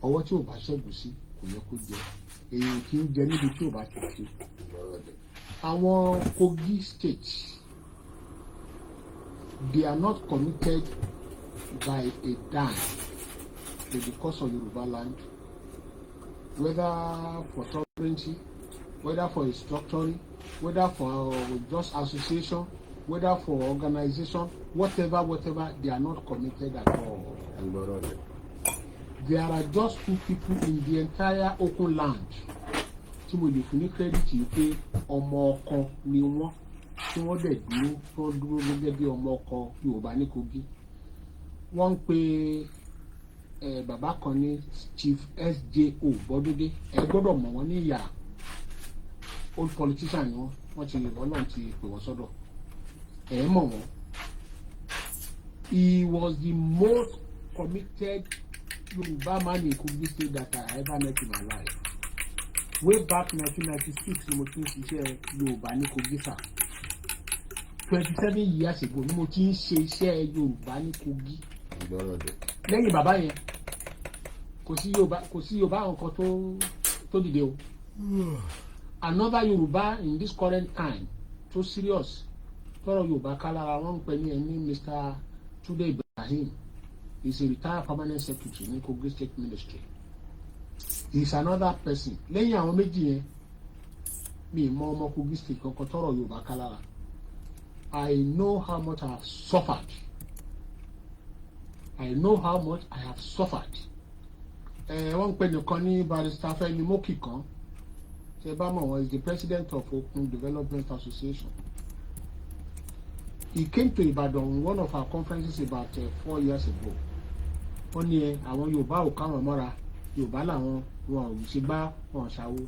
ọwọ́ tí ò bá ṣẹ́gun sí kò yẹ kó jẹ èyí kì í jẹ níbi tí ò bá ti ṣe. Àwọn Kogi state, they are not committed by a dime to the cause of Yoruba land, whether for sovereignty, whether for restructuring, whether for just association, whether for organization, whatever, they are not committed at all. There are just 2 people in the entire Okun land tí mo lè fún ní credit yìí pé ọmọ ọkọ ni wọ́n tí wọ́n dẹ̀ dúró gẹ́gẹ́ bí ọmọ ọkọ Yorùbá ní Kogi. Wọ́n ń pe bàbá kan ní Chief SJO Bọ́dúndé, ẹ gbọ́dọ̀ mọ̀ wọ́n ní ìyá old politician ni wọ́n ti Ọlọ́run ti pè wọ́n sọ́dọ̀ ẹ mọ̀ wọ́n. He was the most committed Yoruba man in Kogi state that I ever met in my life. Way back 1996 ni mo ti ń ṣiṣẹ́ Yorùbá ní Kogi sà. 27 years ago ni mo ti ń ṣe iṣẹ́ Yorùbá ní Kogi. Lẹ́yìn bàbá yẹn kò sí Yorùbá nǹkan tó dìde o. Another Yorùbá in this current time tó serious tọrọ Yorùbá kálára wọn ń pè ní ẹni Mr. Tunde Ibrahim. He's a retired permanent secretary in Kogi State Ministry. He's another person. Lẹ́yìn àwọn méjì yẹn mi mọ ọmọ Kogi State kankan tọrọ Yorùbá kálára. I know how much I have suffered. Wọ́n ń pè nìkan ní Barrister Fẹ́mi Mókì kan. Ṣé bá mọ̀ wọ́n is the president of Okun Development Association. He came to Ibadan in one of our conferences about 4 years ago. Ó ní àwọn Yorùbá ò káwọn mọ́ra, Yorùbá làwọn wọn ò ṣe gbá wọn ṣàwo.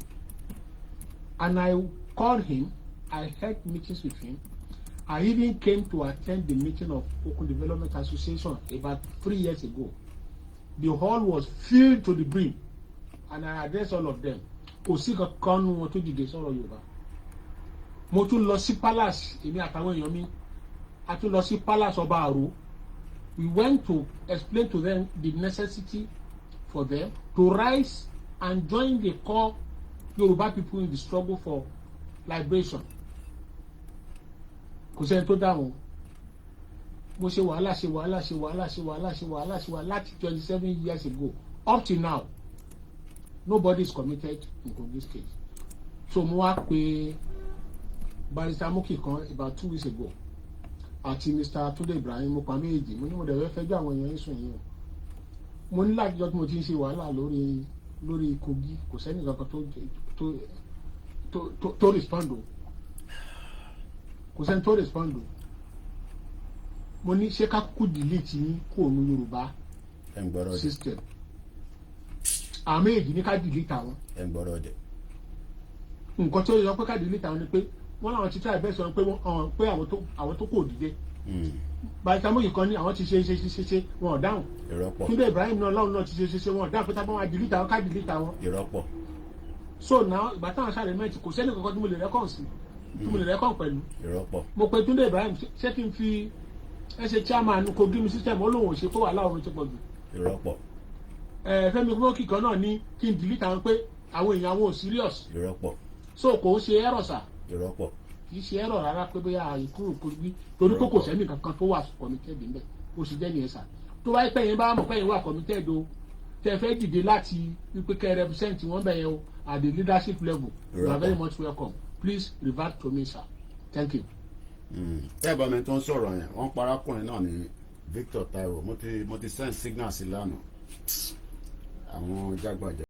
And I called him, I had meetings with him. I even came to attend the meeting of Okun Development Association about 3 years ago. The hall was filled to the brim and I addressed all of them. Kò sí kankan nu wọn tó dìde sọ̀rọ̀ Yorùbá. Mo tún lọ sí palace èmi àtàwọn èèyàn mi. A tún lọ sí palace ọba Àrò. We went to explain to them the necessity for them to rise and join the core Yoruba people in the struggle for liberation. Kò sẹ́ni tó dáhùn. Mo ṣe wàhálà láti 27 years ago up till now. Nobody is committed in Kogi State. So mo wá pè Barrister Mókì kan about 2 weeks ago. Àti Mr. Tunde Ibrahim mo pa méjì mo ní mo dẹ̀ fẹ́ fẹjọ́ àwọn èèyàn sùn yìí o. Mo ní láti jọ́ tí mo ti ń ṣe wàhálà lórí Kogi kò sẹ́ni kankan tó respond o. Kò sẹ́ni tó respond o. Mo ní ṣé ká kúkú delete yín kúrò ní Yorùbá system. Àwọn méjì ní ká delete àwọn. Nǹkan tó yọ pé ká delete àwọn ni pé wọ́n làwọn ti try bẹ́ẹ̀ sọ pé àwọn tó kò dìde. Barrister Mókì kan ní àwọn ti ṣe wọn ò dáhùn. Tunde Ibrahim náà lọ́run náà ti ṣe wọn ò dáhùn pé táwọn wá delete àwọn ká delete àwọn. So now ìgbà táwọn sáré mẹ́tì kò sẹ́ni kankan tí mo lè rẹ́kọ̀n sí tí mo lè rẹ́kọ̀n pẹ̀lú. Mo pe Tunde Ibrahim ṣé kí n fi ẹsẹ̀ chairman Kogi mi system olóhùn ṣe kó wà láwọn ti pọ̀ jù. Fẹ́mi Mókì kan náà ní kí n delete àwọn pé àwọn èèyàn àwọn ò serious. So kò ń ṣe error sà. Kì í ṣe error rárá pé bóyá ìkúrò Kogi torí kò sẹ́ni kankan tó wà committed níbẹ̀ ó sì jẹ́ nìyẹn sà. Tó wáyé pẹ́yìn bá mọ̀ pẹ́yìn wà committed o tẹ fẹ́ dìde láti wípé kẹ́ represent wọn bẹ̀yẹn o at the leadership level you are very much welcome. Please revert to me sir. Thank you. Tẹ́ẹ̀bà mi tó ń sọ̀rọ̀ yẹn wọ́n parákùnrin náà ní Victor Taiwo mo ti send signal sí lánàá àwọn jágbàjà.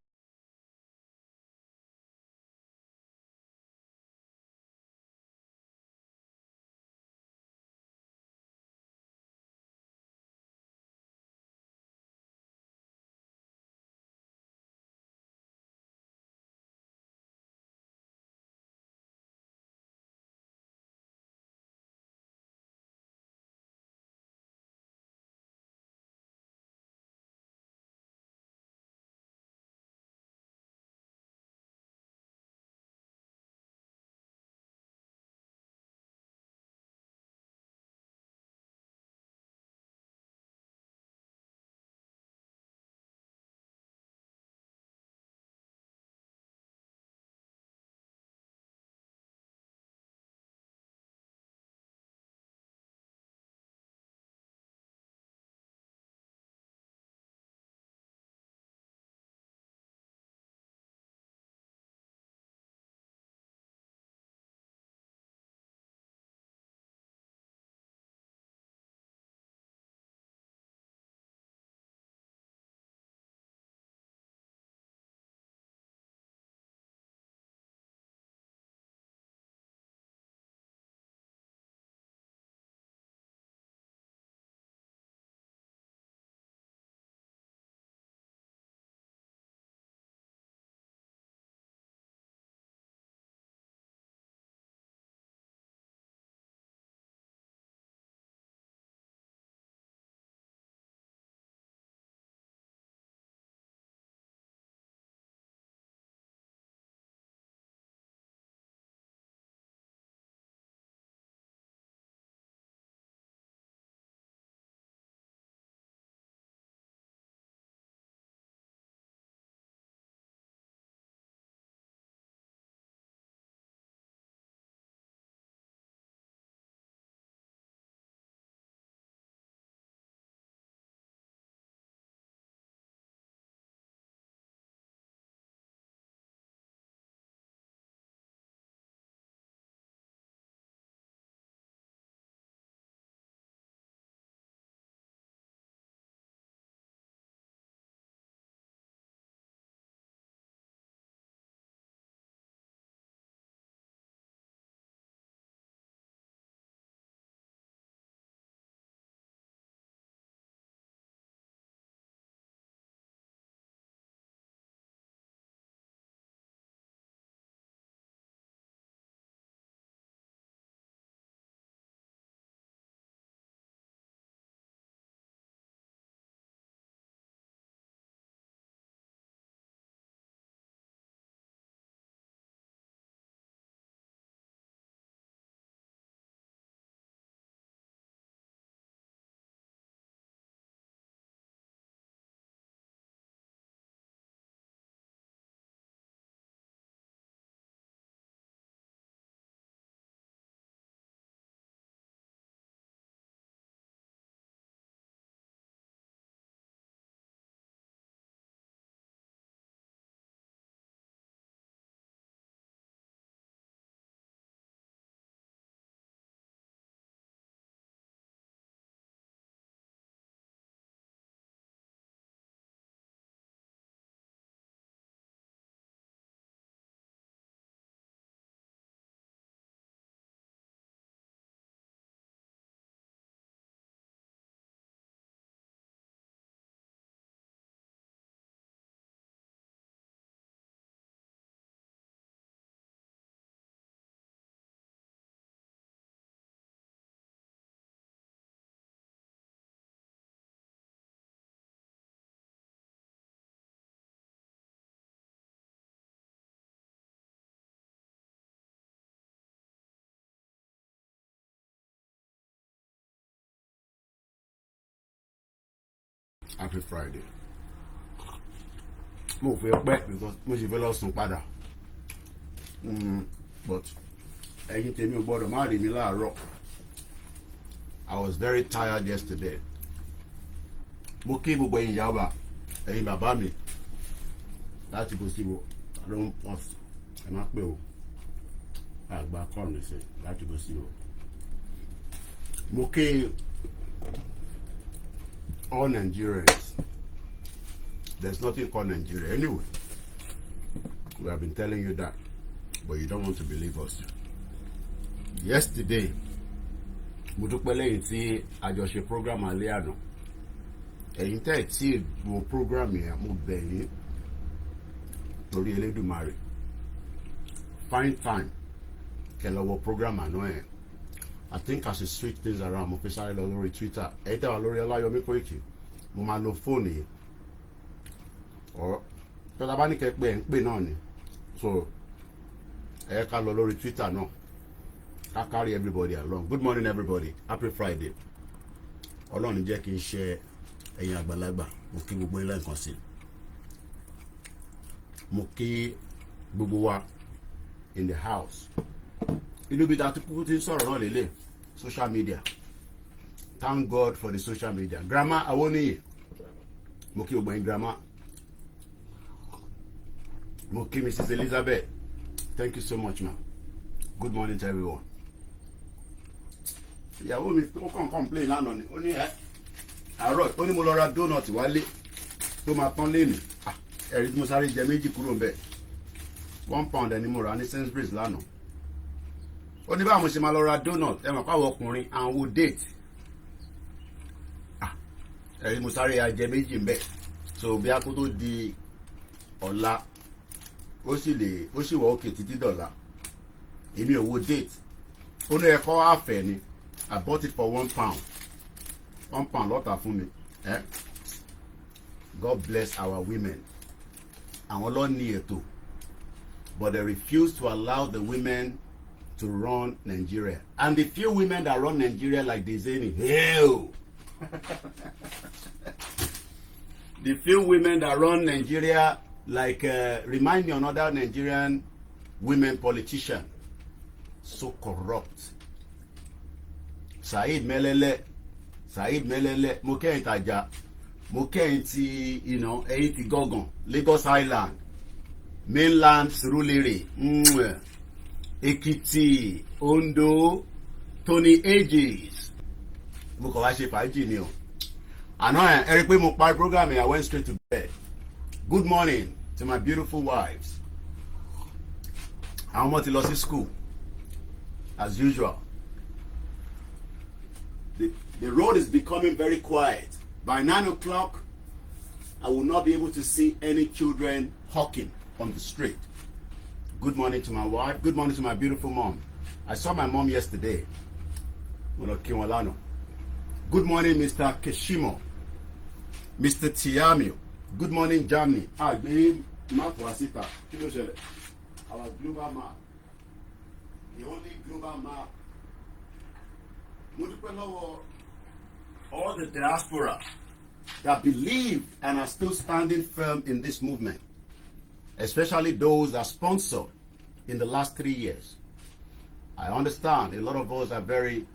Happy Friday. Mo fẹ́ pẹ́ because mo ṣe fẹ́ lọ sùn padà. But ẹ̀yin tèmi ò gbọ́dọ̀ má rí mi láàárọ̀. I was very tired yesterday. Mo kí gbogbo ẹ̀yin ìyá wa, ẹ̀yin bàbá mi láti kó síbo. I don't want ẹ má pè o. Àgbà kọ́ọ̀nù sí láti kó síbo. Mo kí all Nigerians. There's nothing called Nigeria anyway. We have been telling you that, but you don't want to believe us. Yesterday, mo dúpẹ́ lẹ́yìn tí a jọ ṣe program alẹ́ àná. Ẹ̀yin tẹ́ ẹ̀ tí wo program yẹn, mo bẹ̀ yín torí Elédùmarè. Find time kẹ́ lọ wo program àná yẹn. I think I should switch things around. Mo fi sáré lọ lórí Twitter. Ẹ̀yin tẹ́ wà lórí Ọláyọmí Kóìkì. Mo máa lo fóònù yìí. Or tọ́lá bá ní kẹ́ pé ẹ̀ ń pè náà ni. So ẹ ká lọ lórí Twitter náà. I carry everybody along. Good morning, everybody. Happy Friday. Ọlọ́run jẹ́ kí n ṣe ẹ̀yin àgbàlagbà. Mo kí gbogbo ilé nǹkan sí. Mo kí gbogbo wa in the house. Inú bí dàtí kúkú ti ń sọ̀rọ̀ náà lélẹ̀. Social media. Thank God for the social media. Grandma Awoniyi. Mo kí gbogbo ẹ̀yin grandma. Mo kí Mrs. Elizabeth. Thank you so much, ma'am. Good morning to everyone. Ìyàwó mi tó kàn complain lánàá ni ó ní àárọ̀ ó ní mo lọ ra donut wálé tó máa tán léènì ẹ̀rí tí mo sáré jẹ méjì kúrò ń bẹ̀ £1 ẹni mo rà ní Sainsbury's lánàá ó ní báwo mo ṣe máa lọ ra donut ẹ mọ̀ pàwọ̀ ọkùnrin àwọn wo date ẹ̀rí mo sáré jẹ méjì ń bẹ̀ so bí a kó tó di ọ̀la ó sì wọ òkè títí dọ̀la èmi ò wo date ó ní ẹ̀kọ́ àfẹ́ ni. I bought it for £1. £1 lọ́tà fún mi. God bless our women. Àwọn ló ní ètò. But they refuse to allow the women to run Nigeria. And the few women that run Nigeria like they say, hell. The few women that run Nigeria like remind me of another Nigerian women politician. So corrupt. Saheed Melele, mo kẹ́yìn tajà, mo kẹ́yìn ti, ẹ̀yìn ti gọ́gàn, Lagos Island, mainland Surulere, Ekiti, Ondo, Tony Ages. Mo kọ̀ wá ṣe fàájì ni o. Àná ẹ rí pé mo parí program yẹn, I went straight to bed. Good morning to my beautiful wives. Àwọn ọmọ ti lọ sí school, as usual. The road is becoming very quiet. By 9 o'clock, I will not be able to see any children hawking on the street. Good morning to my wife. Good morning to my beautiful mom. I saw my mom yesterday. Good morning, Mr. Keshimo. Mr. Tiamio. Good morning, Germany. Mark Wasita. Our global map. The only global map. All the diaspora that believe and are still standing firm in this movement, especially those that sponsored in the last 3 years. I understand a lot of us are very,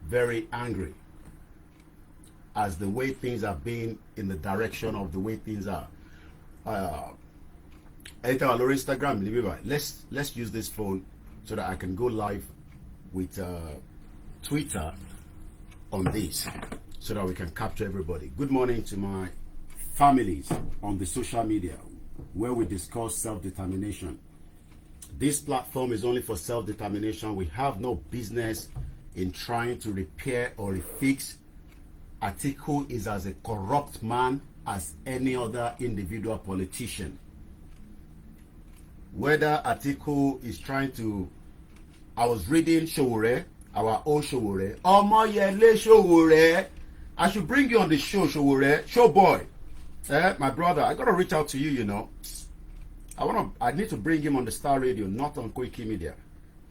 very angry as the way things have been in the direction of the way things are. Enter our Instagram. Let's use this phone so that I can go live with Twitter on this so that we can capture everybody. Good morning to my families on the social media where we discuss self-determination. This platform is only for self-determination. We have no business in trying to repair or fix. Atiku is as a corrupt man as any other individual politician. Whether Atiku is trying to... I was reading Showore, our own Showore. Omoyele Showore. I should bring you on the show, Showore. Show boy. My brother, I gotta reach out to you, you know. I need to bring him on the Star Radio, not on Koiki Media.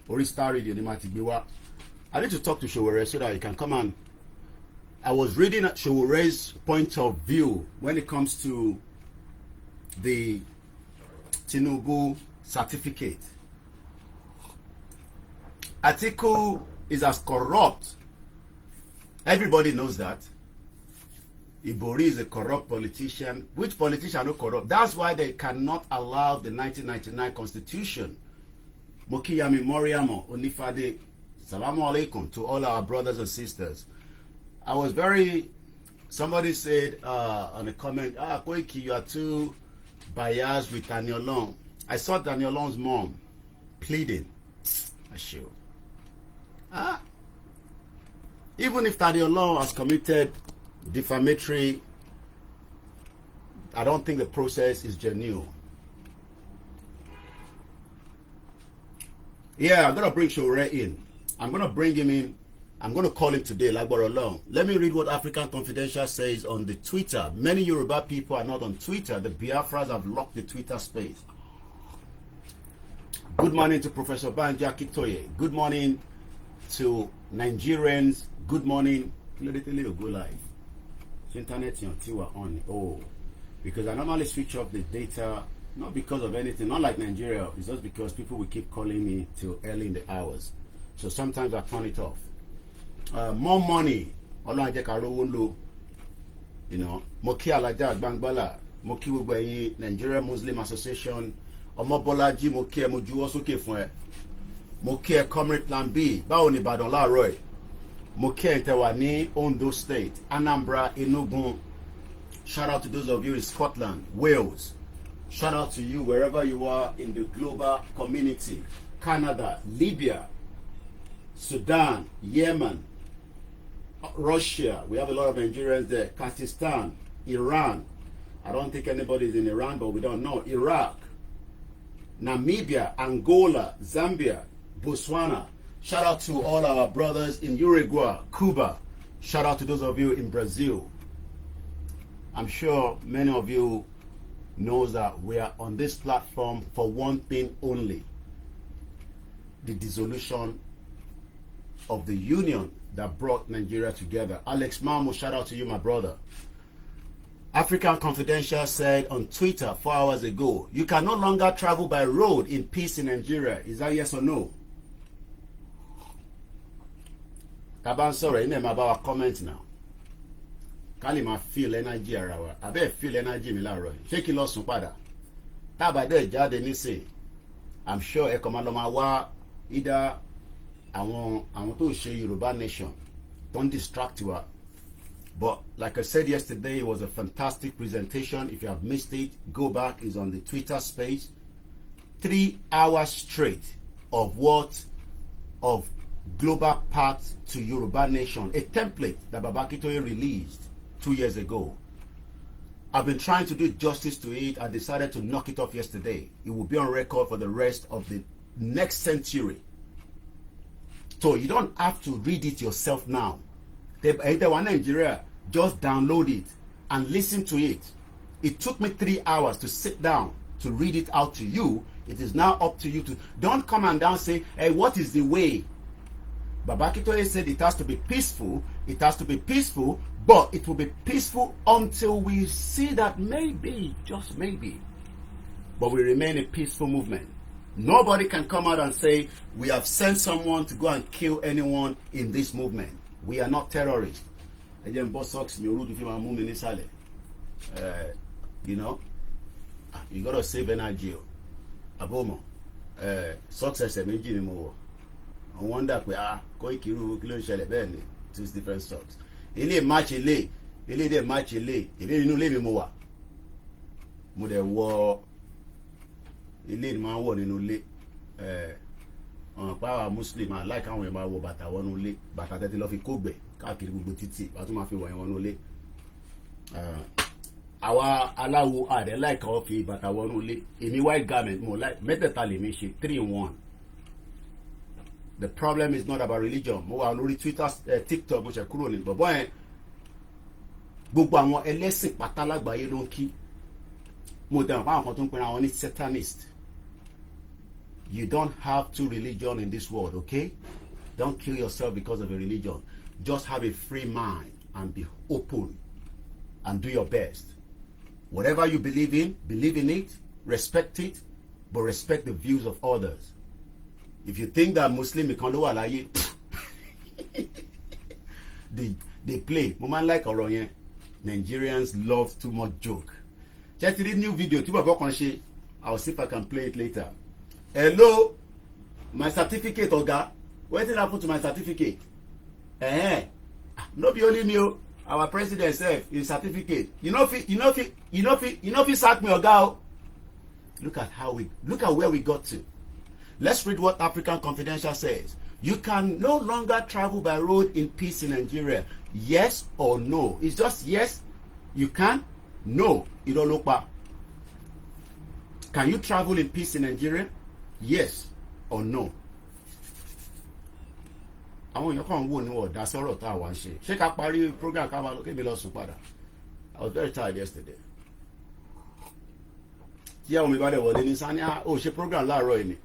Or Star Radio, I need to talk to Showore so that he can come and I was reading Showore's point of view when it comes to the Tinubu certificate. Atiku is as corrupt. Everybody knows that. Ibori is a corrupt politician. Which politician is corrupt? That's why they cannot allow the 1999 constitution. Mokiyami Moriamo Onifade, Salamu alaikum to all our brothers and sisters. I was somebody said on a comment, Koiki, you are too biased with Daniel Long. I saw Daniel Long's mom pleading. Even if Daniel Long has committed defamatory, I don't think the process is genuine. Yeah, I'm going to bring Showore in. I'm going to bring him in. I'm going to call him today, like Borolong. Let me read what African Confidential says on the Twitter. Many Yoruba people are not on Twitter. The Biafras have locked the Twitter space. Good morning to Professor Banja Kitoye. Good morning to Nigerians. Good morning. Let it go live. Internet on. Oh, because I normally switch off the data, not because of anything, not like Nigeria. It's just because people will keep calling me till early in the hours. So sometimes I turn it off. More money. You know, Moki Alaja Bangbala, Moki Wugbayi, Nigeria Muslim Association, Omobolaji Moki Moju Osoke Fun, Moki Comrade Plan B, Baoni Badon La Roy, Moki Tewani, Ondo State, Anambra, Enugu. Shout out to those of you in Scotland, Wales. Shout out to you wherever you are in the global community. Canada, Libya, Sudan, Yemen, Russia. We have a lot of Nigerians there. Pakistan, Iran. I don't think anybody's in Iran, but we don't know. Iraq, Namibia, Angola, Zambia, Botswana. Shout out to all our brothers in Uruguay, Cuba. Shout out to those of you in Brazil. I'm sure many of you know that we are on this platform for one thing only: the dissolution of the union that brought Nigeria together. Alex Mamo, shout out to you, my brother. African Confidential said on Twitter 4 hours ago, you can no longer travel by road in peace in Nigeria. Is that yes or no? Kaban, sorry, you about our comment now. Kalima feel energy ara. I bet feel energy mi láàárọ̀. Ṣé kí lọ sùn padà? Tá bá dé jáde nísìn. I'm sure ẹ kàn máa lọ máa wá either àwọn tó ṣe Yoruba Nation don't distract you. But like I said yesterday, it was a fantastic presentation. If you have missed it, go back. It's on the Twitter space. 3 hours straight of global path to Yoruba Nation, a template that Baba Kitoye released 2 years ago. I've been trying to do justice to it. I decided to knock it off yesterday. It will be on record for the rest of the next century. So you don't have to read it yourself now. Nigeria, just download it and listen to it. It took me 3 hours to sit down to read it out to you. It is now up to you to, don't come and down say, hey, what is the way? Baba Kitoye said it has to be peaceful. It has to be peaceful, but it will be peaceful until we see that maybe, just maybe, but we remain a peaceful movement. Nobody can come out and say, we have sent someone to go and kill anyone in this movement. We are not terrorists. You know, you got to save energy. Abomo, success and engine more. I wonder, two different stocks. Ilé match ilé de match ilé inú ilé mi mo wà. Mo dẹ̀ wọ ilé ni máa wọ̀ nínú ilé. Pa Muslim I like àwọn èèyàn máa wọ bàtà wọnú ilé. Bàtà tẹ́tí lọ fi kógbẹ̀ káàkiri gbogbo títì. Bá tún máa fi wọ̀nyẹn wọnú ilé. Àwa aláwo àdẹ like àwọn fi bàtà wọnú ilé. Èmi white garment mo like mẹ́tẹ̀ẹ̀ta lè mi ṣe 3 in 1. The problem is not about religion. Mo wà lórí Twitter, TikTok, mo ṣe kúrò ní bọ̀bọ̀ yẹn. Gbogbo àwọn ẹlẹ́sìn pátá lágbàáyé ló ń kí. Mo dẹ̀ àwọn kan tó ń pera wọn ní satanist. You don't have two religions in this world, okay? Don't kill yourself because of a religion. Just have a free mind. and be open and do your best. Whatever you believe in it, respect it, but respect the views of others. If you think that Muslim can do alaye, they play. Moment like Oroyen, Nigerians love too much joke. Just read new video. I'll see if I can play it later. Hello, my certificate, Oga. What did I put to my certificate? No be only me. Our president said his certificate. You know if he sacked me, Oga. Look at where we got to. Let's read what African Confidential says. You can no longer travel by road in peace in Nigeria. Yes or no? It's just yes. You can. No. You don't look back. Can you travel in peace in Nigeria? Yes or no? Àwọn èèyàn kan wò ní ọ̀dà sọ̀rọ̀ tá a wá ń ṣe. Ṣé ká parí program ká máa lókè mi lọ sùn padà? I was very tired yesterday. Tí àwọn mi bá dẹ̀ wọlé ní sani, ó ṣe program láàárọ̀ yìí ni.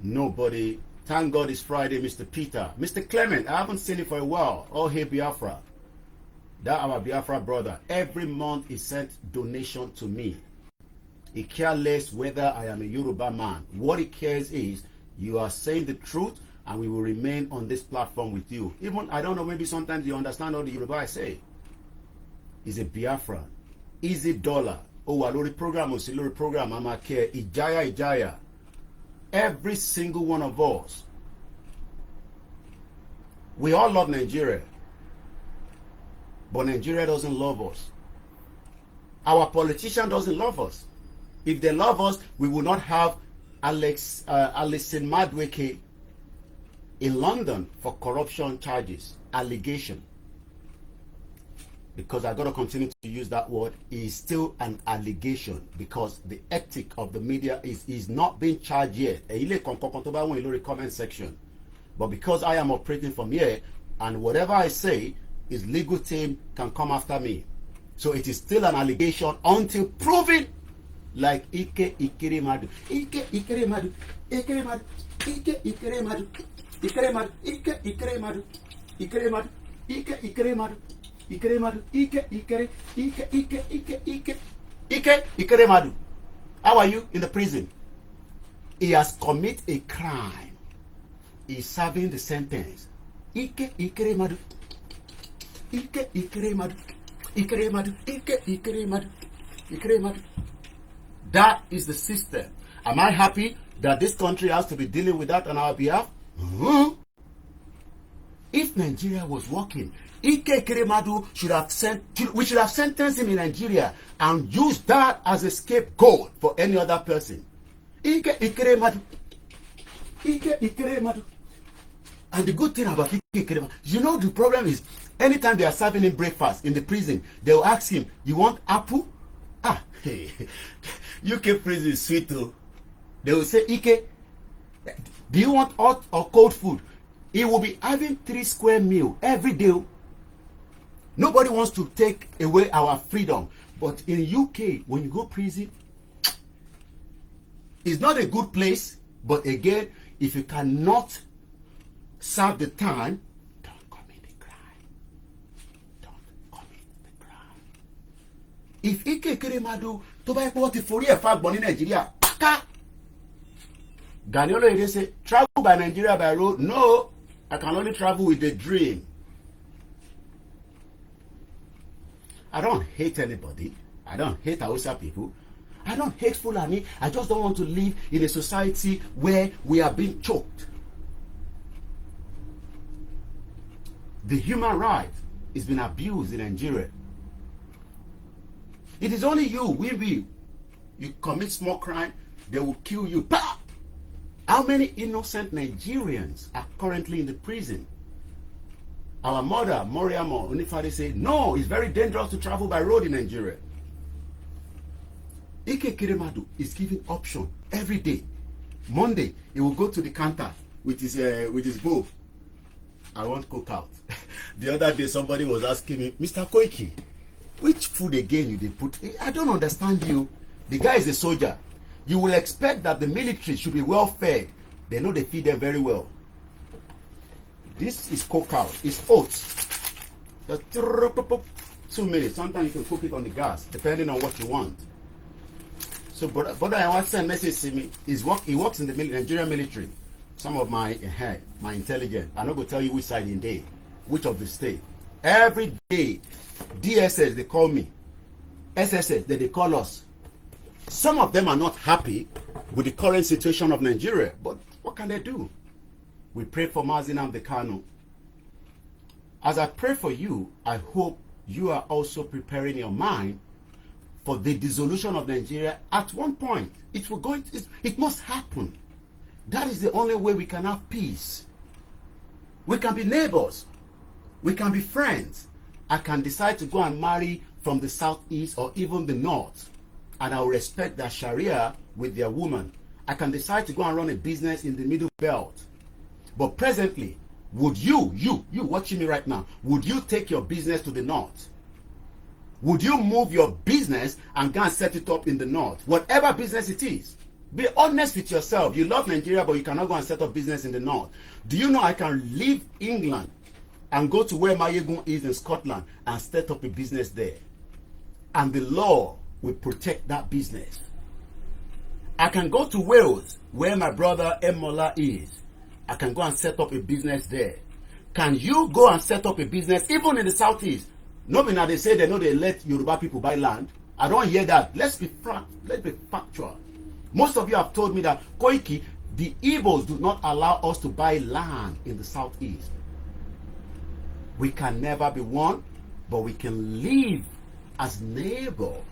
Nobody. Thank God it's Friday, Mr. Peter. Mr. Clement, I haven't seen you for a while. Oh, hey, Biafra. That our Biafra brother. Every month he sent donation to me. He cares less whether I am a Yoruba man. What he cares is you are saying the truth and we will remain on this platform with you. Even, I don't know, maybe sometimes you understand all the Yoruba I say. He's a Biafra. Easy dollar. Oh, Alori program, Osilori program, Mama care. Ijaya. Every single one of us. We all love Nigeria. But Nigeria doesn't love us. Our politician doesn't love us. If they love us, we will not have Alison Madweke in London for corruption charges, allegation. Because I got to continue to use that word, is still an allegation because the ethic of the media is not being charged yet. In the comment section. But because I am operating from here, and whatever I say, his legal team can come after me. So it is still an allegation until proven, like Ike Ekweremadu. Ike Ekweremadu. Ekweremadu. Ike Ekweremadu. Ekweremadu. Ike Ekweremadu. Ekweremadu. Ike Ekweremadu. Ekweremadu. Ike Ekweremadu. How are you in the prison? He has committed a crime. He is serving the sentence. Ike Ekweremadu. Ike Ekweremadu. Ekweremadu. Ike Ekweremadu. Ekweremadu. That is the system. Am I happy that this country has to be dealing with that on our behalf? If Nigeria was working, Ike Ekweremadu we should have sentenced him in Nigeria and used that as a scapegoat for any other person. Ike Ekweremadu. Ike Ekweremadu. And the good thing about Ike Ekweremadu, you know, the problem is anytime they are serving him breakfast in the prison, they will ask him, you want apple? Hey, UK prison is sweet too. They will say, Ike, do you want hot or cold food? He will be having 3 square meals every day. Nobody wants to take away our freedom. But in UK, when you go prison, it's not a good place. But again, if you cannot serve the time, don't commit the crime. Don't commit the crime. If Ike Ekweremadu to buy what for a fact born in Nigeria, Ganiolo say travel by Nigeria by road. No, I can only travel with a dream. I don't hate anybody. I don't hate Hausa people. I don't hate Fulani. I just don't want to live in a society where we are being choked. The human right is being abused in Nigeria. It is only you, you commit small crime, they will kill you. Bah! How many innocent Nigerians are currently in the prison? Our mother, Moriamo Unifade, said, no, it's very dangerous to travel by road in Nigeria. Ike Ekweremadu is giving option every day. Monday, he will go to the counter with his bowl. I want cookout. The other day, somebody was asking me, Mr. Koiki, which food again you did put? I don't understand you. The guy is a soldier. You will expect that the military should be well fed. They know they feed them very well. This is cookout. It's oats. Just 2 minutes. Sometimes you can cook it on the gas, depending on what you want. So, but I want to send a message to me. He works in the Nigerian military. Some of my intelligence. I'm not going to tell you which side in day, which of the state. Every day, DSS, they call me. SSS, they call us. Some of them are not happy with the current situation of Nigeria, but what can they do? We pray for Mazi Nnamdi Kanu. As I pray for you, I hope you are also preparing your mind for the dissolution of Nigeria at one point. It must happen. That is the only way we can have peace. We can be neighbors. We can be friends. I can decide to go and marry from the southeast or even the north, and I will respect their Sharia with their woman. I can decide to go and run a business in the middle belt. But presently, would you watching me right now, would you take your business to the north? Would you move your business and go and set it up in the north? Whatever business it is. Be honest with yourself. You love Nigeria, but you cannot go and set up business in the north. Do you know I can leave England and go to where Mayegun is in Scotland and set up a business there? And the law will protect that business. I can go to Wales, where my brother Emola is. I can go and set up a business there. Can you go and set up a business even in the southeast? No, now they say they know they let Yoruba people buy land. I don't hear that. Let's be factual. Most of you have told me that Koiki, the Igbos do not allow us to buy land in the southeast. We can never be one, but we can live as neighbors.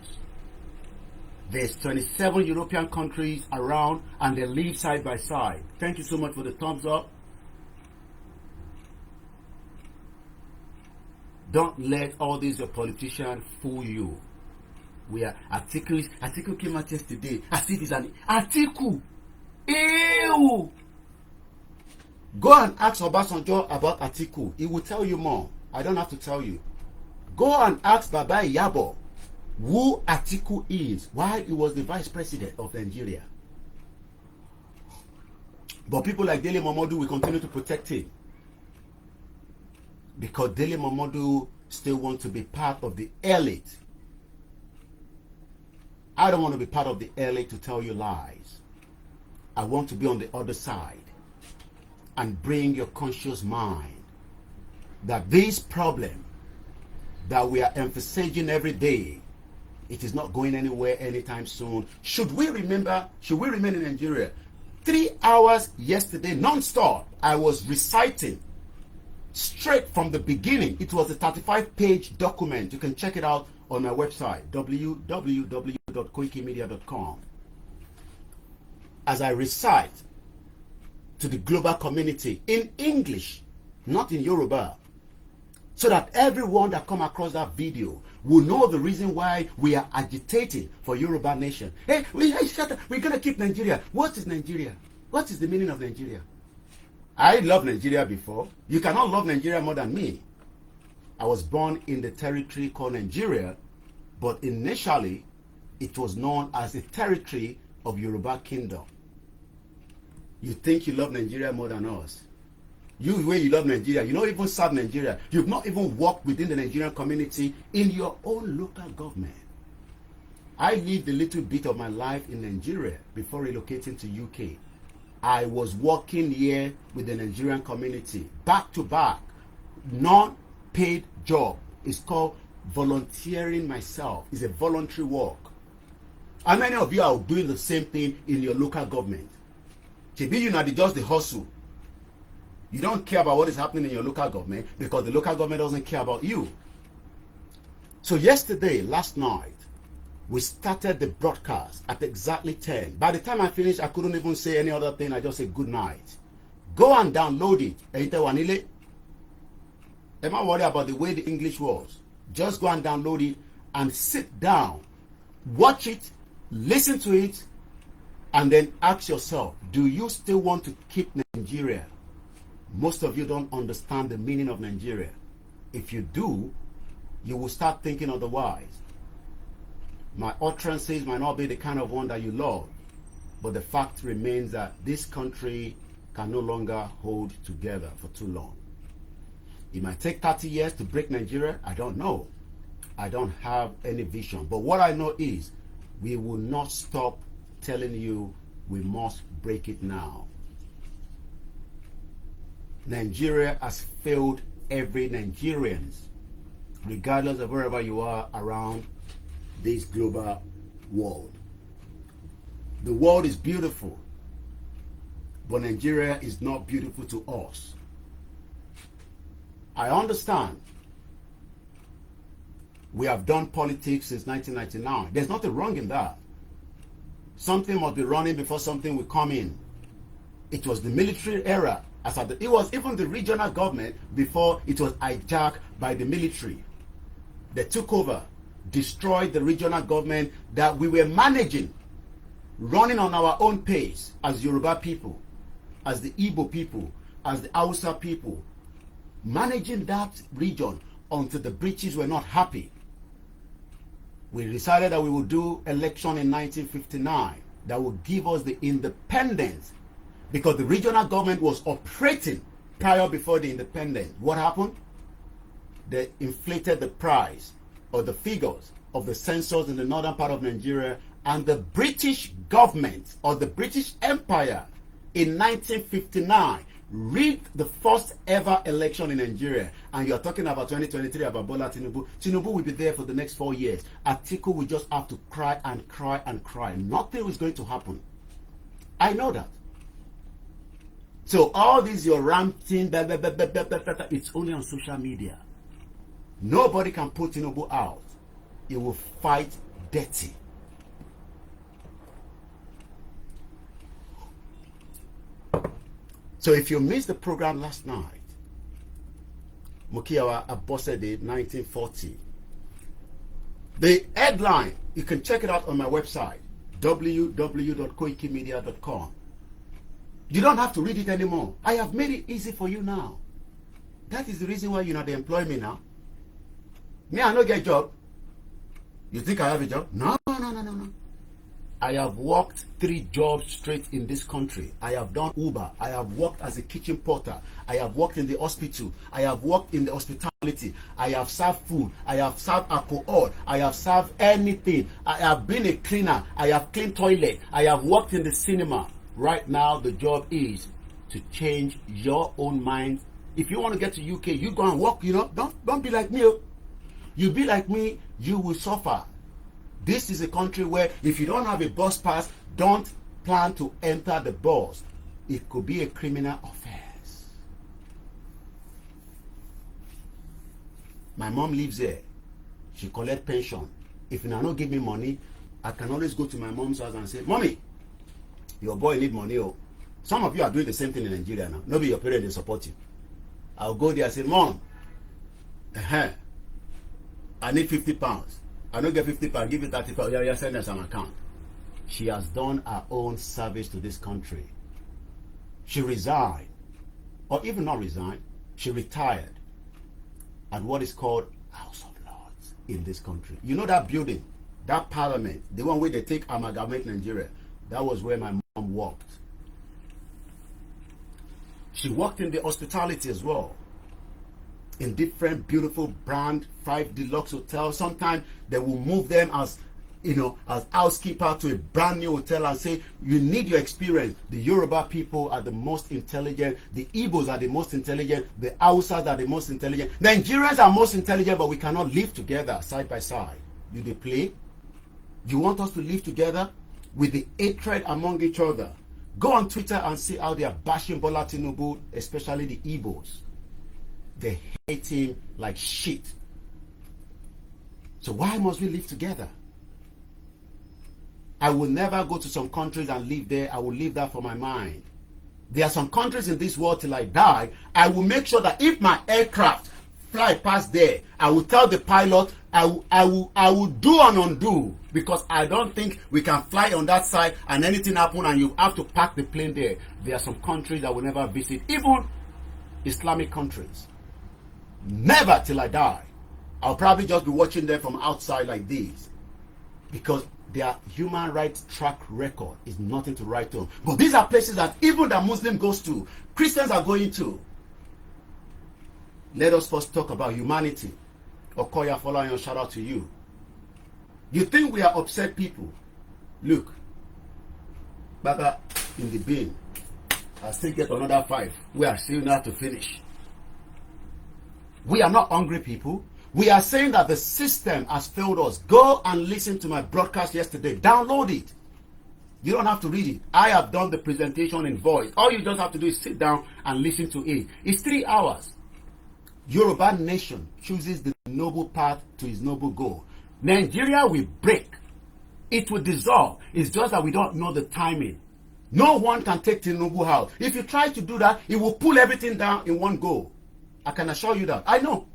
There's 27 European countries around and they live side by side. Thank you so much for the thumbs up. Don't let all these politicians fool you. We are Atiku came out yesterday. As if it's an Atiku. Ew. Go and ask Obasanjo about Atiku. He will tell you more. I don't have to tell you. Go and ask Baba Yabo who Atiku is, why he was the vice president of Nigeria. But people like Dele Momodu will continue to protect him. Because Dele Momodu still wants to be part of the elite. I don't want to be part of the elite to tell you lies. I want to be on the other side and bring your conscious mind that this problem that we are emphasizing every day, it is not going anywhere anytime soon. Should we remain in Nigeria? 3 hours yesterday, non-stop, I was reciting straight from the beginning. It was a 35-page document. You can check it out on my website, www.koikimedia.com. As I recite to the global community in English, not in Yoruba, so that everyone that come across that video will know the reason why we are agitating for Yoruba nation. Hey, we're going to keep Nigeria. What is Nigeria? What is the meaning of Nigeria? I loved Nigeria before. You cannot love Nigeria more than me. I was born in the territory called Nigeria, but initially it was known as the territory of Yoruba Kingdom. You think you love Nigeria more than us. When you love Nigeria, you don't even serve Nigeria. You've not even worked within the Nigerian community in your own local government. I lived a little bit of my life in Nigeria before relocating to UK. I was working here with the Nigerian community, back to back, non-paid job. It's called volunteering myself. It's a voluntary work. How many of you are doing the same thing in your local government? Maybe you know just the hustle. You don't care about what is happening in your local government because the local government doesn't care about you. So yesterday, last night, we started the broadcast at exactly 10. By the time I finished, I couldn't even say any other thing. I just said good night. Go and download it. Am I worried about the way the English was? Just go and download it and sit down. Watch it, listen to it, and then ask yourself, do you still want to keep Nigeria? Most of you don't understand the meaning of Nigeria. If you do, you will start thinking otherwise. My utterances might not be the kind of one that you love, but the fact remains that this country can no longer hold together for too long. It might take 30 years to break Nigeria. I don't know. I don't have any vision. But what I know is we will not stop telling you we must break it now. Nigeria has failed every Nigerian, regardless of wherever you are around this global world. The world is beautiful, but Nigeria is not beautiful to us. I understand. We have done politics since 1999. There's nothing wrong in that. Something must be running before something will come in. It was the military era. It was even the regional government before it was hijacked by the military. They took over, destroyed the regional government that we were managing, running on our own pace as Yoruba people, as the Igbo people, as the Hausa people, managing that region until the British were not happy. We decided that we would do election in 1959 that would give us the independence, because the regional government was operating before the independence. What happened? They inflated the price or the figures of the census in the northern part of Nigeria, and the British government or the British Empire in 1959 rigged the first ever election in Nigeria. And you are talking about 2023 about Bola Tinubu. Tinubu will be there for the next 4 years. Atiku will just have to cry and cry and cry. Nothing is going to happen. I know that. So all this your ranting, it's only on social media. Nobody can put Tinubu out. He will fight dirty. So if you missed the program last night, Mukiawa Abosede 1940. The headline, you can check it out on my website, www.koikimedia.com. You don't have to read it anymore. I have made it easy for you now. That is the reason why you not employ me now. Me, I don't get a job. You think I have a job? No. I have worked 3 jobs straight in this country. I have done Uber. I have worked as a kitchen porter. I have worked in the hospital. I have worked in the hospitality. I have served food. I have served alcohol. I have served anything. I have been a cleaner. I have cleaned toilet. I have worked in the cinema. Right now, the job is to change your own mind. If you want to get to UK, you go and work, Don't be like me. You be like me, you will suffer. This is a country where if you don't have a bus pass, don't plan to enter the bus. It could be a criminal offense. My mom lives there. She collects pension. If you don't give me money, I can always go to my mom's house and say, Mommy, your boy need money. Oh. Some of you are doing the same thing in Nigeria now. Nobody your parents, they support you. I'll go there and say, Mom, I need 50 pounds. I don't get 50 pounds, give you 30 pounds. Yeah, send us an account. She has done her own service to this country. She resigned, or even not resigned, she retired at what is called House of Lords in this country. You know that building, that parliament, the one where they take amalgamate Nigeria, that was where my mom worked. She worked in the hospitality as well, in different beautiful brand 5 deluxe hotels. Sometimes they will move them as as housekeeper to a brand new hotel and say, you need your experience. The Yoruba people are the most intelligent, the Igbos are the most intelligent, the Hausas are the most intelligent, Nigerians are most intelligent, but we cannot live together side by side. You they play? You want us to live together with the hatred among each other? Go on Twitter and see how they are bashing Bola Tinubu, especially the Igbos. They hate him like shit. So why must we live together? I will never go to some countries and live there. I will leave that for my mind. There are some countries in this world till I die. I will make sure that if my aircraft fly past there, I will tell the pilot, I will do and undo, because I don't think we can fly on that side and anything happen and you have to park the plane there. There are some countries I will never visit, even Islamic countries. Never till I die. I'll probably just be watching them from outside like this, because their human rights track record is nothing to write on. But these are places that even the Muslim goes to, Christians are going to. let us first talk about humanity. Okoya Folayan, shout out to you. You think we are upset people? Look, Baga in the bin. I still get another 5. We are still not to finish. We are not hungry people. We are saying that the system has failed us. Go and listen to my broadcast yesterday. Download it. You don't have to read it. I have done the presentation in voice. All you just have to do is sit down and listen to it. It's 3 hours. Yoruba nation chooses the noble path to its noble goal. Nigeria will break. It will dissolve. It's just that we don't know the timing. No one can take Tinubu out. If you try to do that, it will pull everything down in one go. I can assure you that. I know.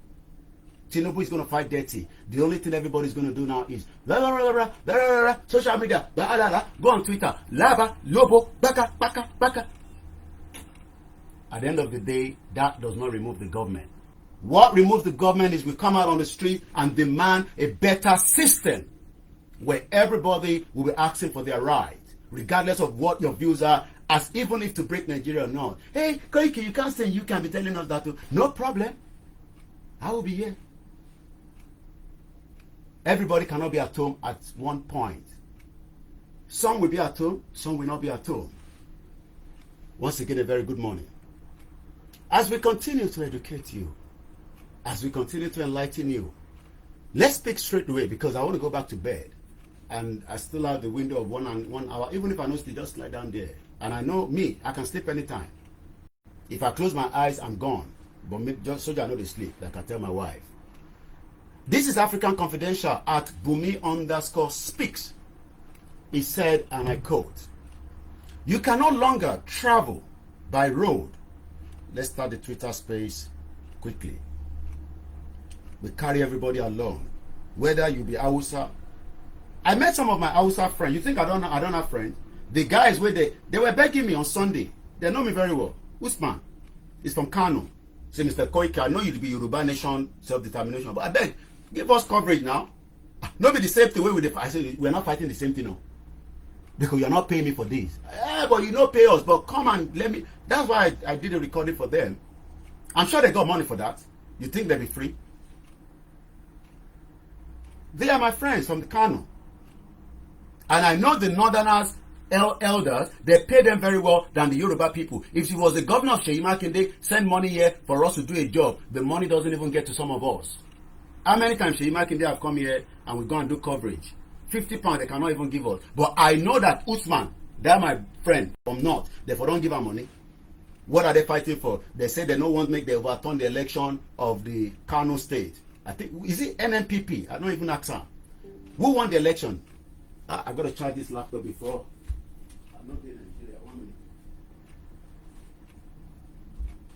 Tinubu is going to fight dirty. The only thing everybody's going to do now is social media, go on Twitter, laba, lobo, baka, baka, baka. At the end of the day, that does not remove the government. What removes the government is we come out on the street and demand a better system where everybody will be asking for their rights, regardless of what your views are, as even if to break Nigeria or not. Hey, Koiki, you can't say you can be telling us that too. No problem. I will be here. Everybody cannot be at home at one point. Some will be at home, some will not be at home. Once again, a very good morning. As we continue to educate you, as we continue to enlighten you, let's speak straight away because I want to go back to bed. And I still have the window of 1 hour, even if I know to just lie down there. And I know me, I can sleep anytime. If I close my eyes, I'm gone. But just so I know they sleep, like I tell my wife. This is African Confidential at Bumi_speaks. He said, and I quote, "You can no longer travel by road." Let's start the Twitter space quickly. We carry everybody along. Whether you be Hausa. I met some of my Hausa friends. You think I don't have friends? The guys where they were begging me on Sunday. They know me very well. Usman is from Kano. Say, Mr. Koike, I know you'll be Yoruba Nation self-determination, but I beg, give us coverage now. Not be the same thing with the. I said we're not fighting the same thing now. Because you're not paying me for this. But you don't pay us. But come and let me. That's why I did a recording for them. I'm sure they got money for that. You think they'll be free? They are my friends from the Kano. And I know the Northerners, elders, they pay them very well than the Yoruba people. If it was the governor of Seyi Makinde send money here for us to do a job, the money doesn't even get to some of us. How many times Seyi Makinde have come here and we go and do coverage? £50 they cannot even give us. But I know that Usman, they're my friend from North, therefore don't give her money. What are they fighting for? They say they don't want to make they overturn the election of the Kano state. I think, is it NNPP? I don't even ask her. Who won the election? I got to charge this laptop before. I'm not in Nigeria. 1 minute.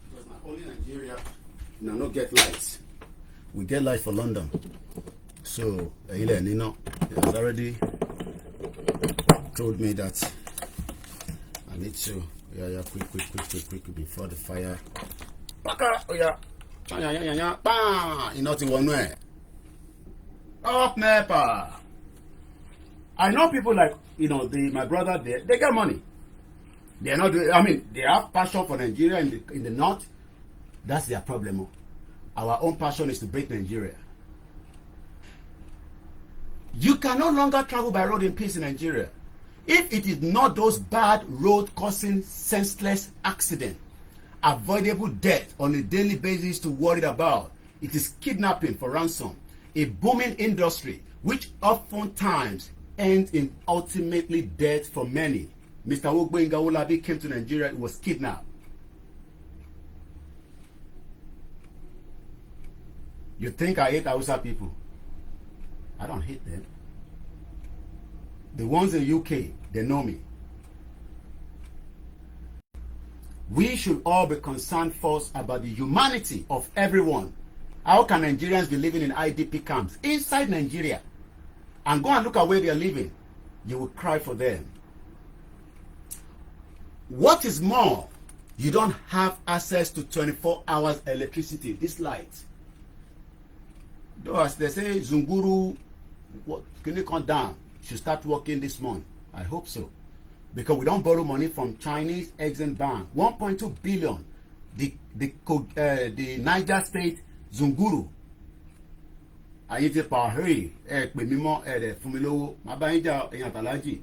Because not only Nigeria, now not get lights. We get lights for London. So, Nino has already told me that I need to, quick, before the fire. Not in one way. Up Nepa. I know people like, my brother there, they get money. They are not doing, they have passion for Nigeria in the north. That's their problem. Our own passion is to break Nigeria. You can no longer travel by road in peace in Nigeria. If it is not those bad road causing senseless accident, avoidable death on a daily basis to worry about, it is kidnapping for ransom, a booming industry which oftentimes ends in ultimately death for many. Mr. Wogbe Ngawolabi came to Nigeria, he was kidnapped. You think I hate Hausa people? I don't hate them. The ones in UK, they know me. We should all be concerned first about the humanity of everyone. How can Nigerians be living in IDP camps inside Nigeria? And go and look at where they are living. You will cry for them. What is more, you don't have access to 24 hours electricity, this light. Though as they say, Zunguru, can you come down? Should start working this month. I hope so. Because we don't borrow money from Chinese Exim Bank. 1.2 billion. the Niger State Zunguru. Ayé ti pa hey ẹ pè mí mọ́ ẹ dẹ̀ fún mi lówó má bá yín jà ẹ̀yin àtàlájì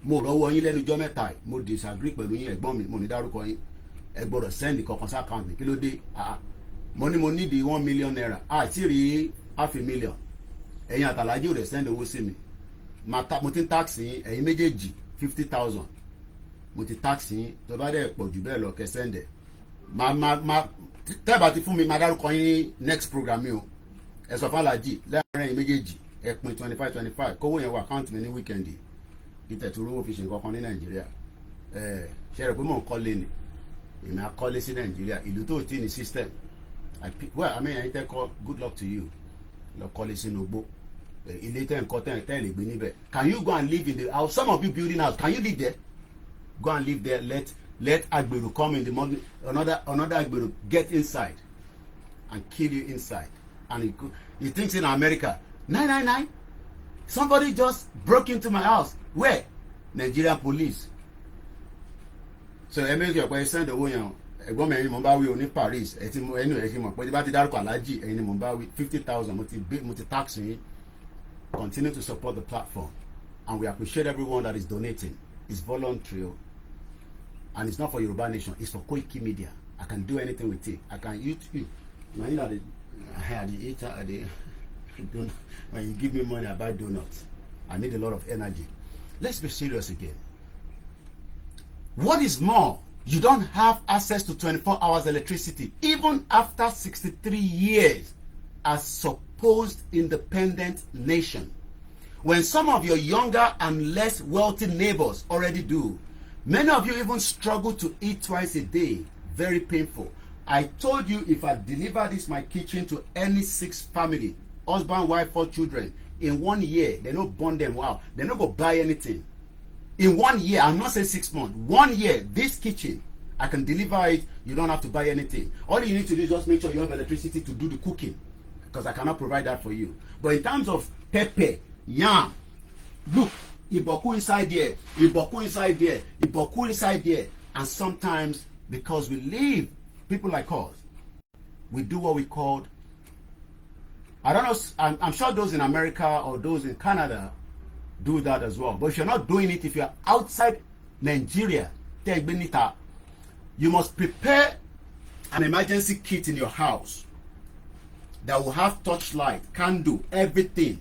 mo rọ́wọ́ yín lẹ́nu ọjọ́ mẹ́ta mo disagree pẹ̀lú yín ẹ̀gbọ́n mi mo ní dárúkọ yín ẹ gbọ́dọ̀ send kankan sí account mi kí ló dé mo ní mo need $1 million àti rí $500,000 ẹ̀yin àtàlájì ò dẹ̀ send owó sí mi mo ti ń tax yín ẹ̀yin méjèèjì 50,000 mo ti tax yín tó bá dẹ̀ pọ̀ jù bẹ́ẹ̀ lọ kẹ́ send ẹ̀ tẹ́ẹ̀bà ti fún mi máa dárúkọ yín next program mi o ẹ sọ fún alájì lẹ́yìn ẹ̀yin méjèèjì ẹ pín 25 kówó yẹn wọ account mi ní weekend ìtẹ̀tùrú fi ṣe nǹkan kan ní nàìjíríà ṣe rẹ̀ pé mò ń kọ́lé ni èmi á kọ́lé sí nàìjíríà ìlú tó ti ní system ẹ̀yin tẹ́ kọ́ good luck to you lọ kọ́lé sínú igbó ilé tẹ́ nǹkan tẹ́ lè gbé níbẹ̀ can you go and live in the house some of you building house can you live there go and live there let agbero come in the morning another agbero get inside and kill you inside and he thinks in America 999 somebody just broke into my house where Nigerian police so ẹ méjì ọ̀pọ̀ ẹ send owó yẹn ẹ̀gbọ́n mi ẹ̀yin mo bá wí o ní Paris ẹ ti mọ̀ pé bá ti dárúkọ alájì ẹ̀yin ni mo bá wí 50,000 mo ti tax yín continue to support the platform and we appreciate everyone that is donating it's voluntary and it's not for Yoruba Nation it's for Koiki Media I can do anything with it I can use you when you give me money I buy donuts I need a lot of energy. Let's be serious again. What is more, you don't have access to 24 hours electricity even after 63 years as supposed independent nation. When some of your younger and less wealthy neighbors already do. Many of you even struggle to eat twice a day. Very painful. I told you if I deliver this my kitchen to any 6 family, husband, wife, 4 children, in 1 year, they don't burn them wow. They don't go buy anything. In 1 year, I'm not saying 6 months, 1 year, this kitchen, I can deliver it, you don't have to buy anything. All you need to do is just make sure you have electricity to do the cooking, because I cannot provide that for you. But in terms of pepper, yam, look, iboku inside there, iboku inside there, iboku inside there, and sometimes, because we live, people like us, we do what we call, I don't know, I'm sure those in America or those in Canada do that as well. But if you're not doing it, if you're outside Nigeria, you must prepare an emergency kit in your house that will have torchlight, candle, everything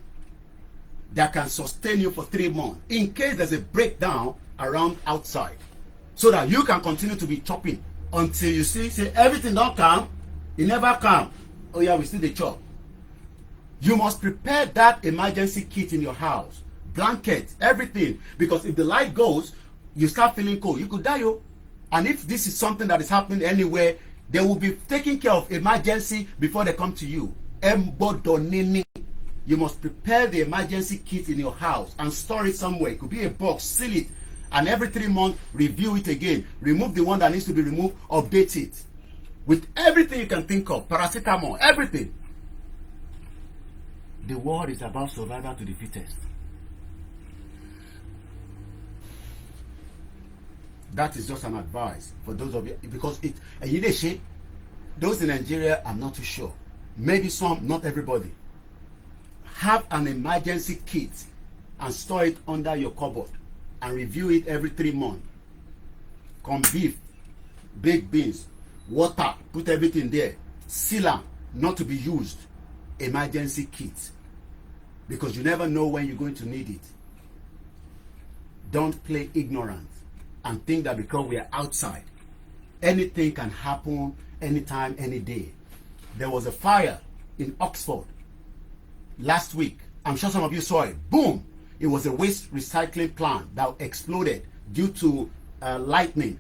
that can sustain you for 3 months in case there's a breakdown around outside, so that you can continue to be chopping until you say everything don't come, it never come. Oh yeah, we still the chop. You must prepare that emergency kit in your house, blankets, everything, because if the light goes, you start feeling cold, you could die. And if this is something that is happening anywhere, they will be taking care of emergency before they come to you. You must prepare the emergency kit in your house and store it somewhere. It could be a box, seal it, and every 3 months review it again. Remove the one that needs to be removed, update it with everything you can think of, paracetamol, everything. The world is about survival to the fittest. That is just an advice for those of you, because those in Nigeria, I'm not too sure. Maybe some, not everybody. Have an emergency kit and store it under your cupboard and review it every 3 months. Come beef, baked beans, water, put everything there. Seal them, not to be used. Emergency kit. Because you never know when you're going to need it. Don't play ignorant and think that because we are outside, anything can happen anytime, any day. There was a fire in Oxford last week. I'm sure some of you saw it. Boom! It was a waste recycling plant that exploded due to lightning.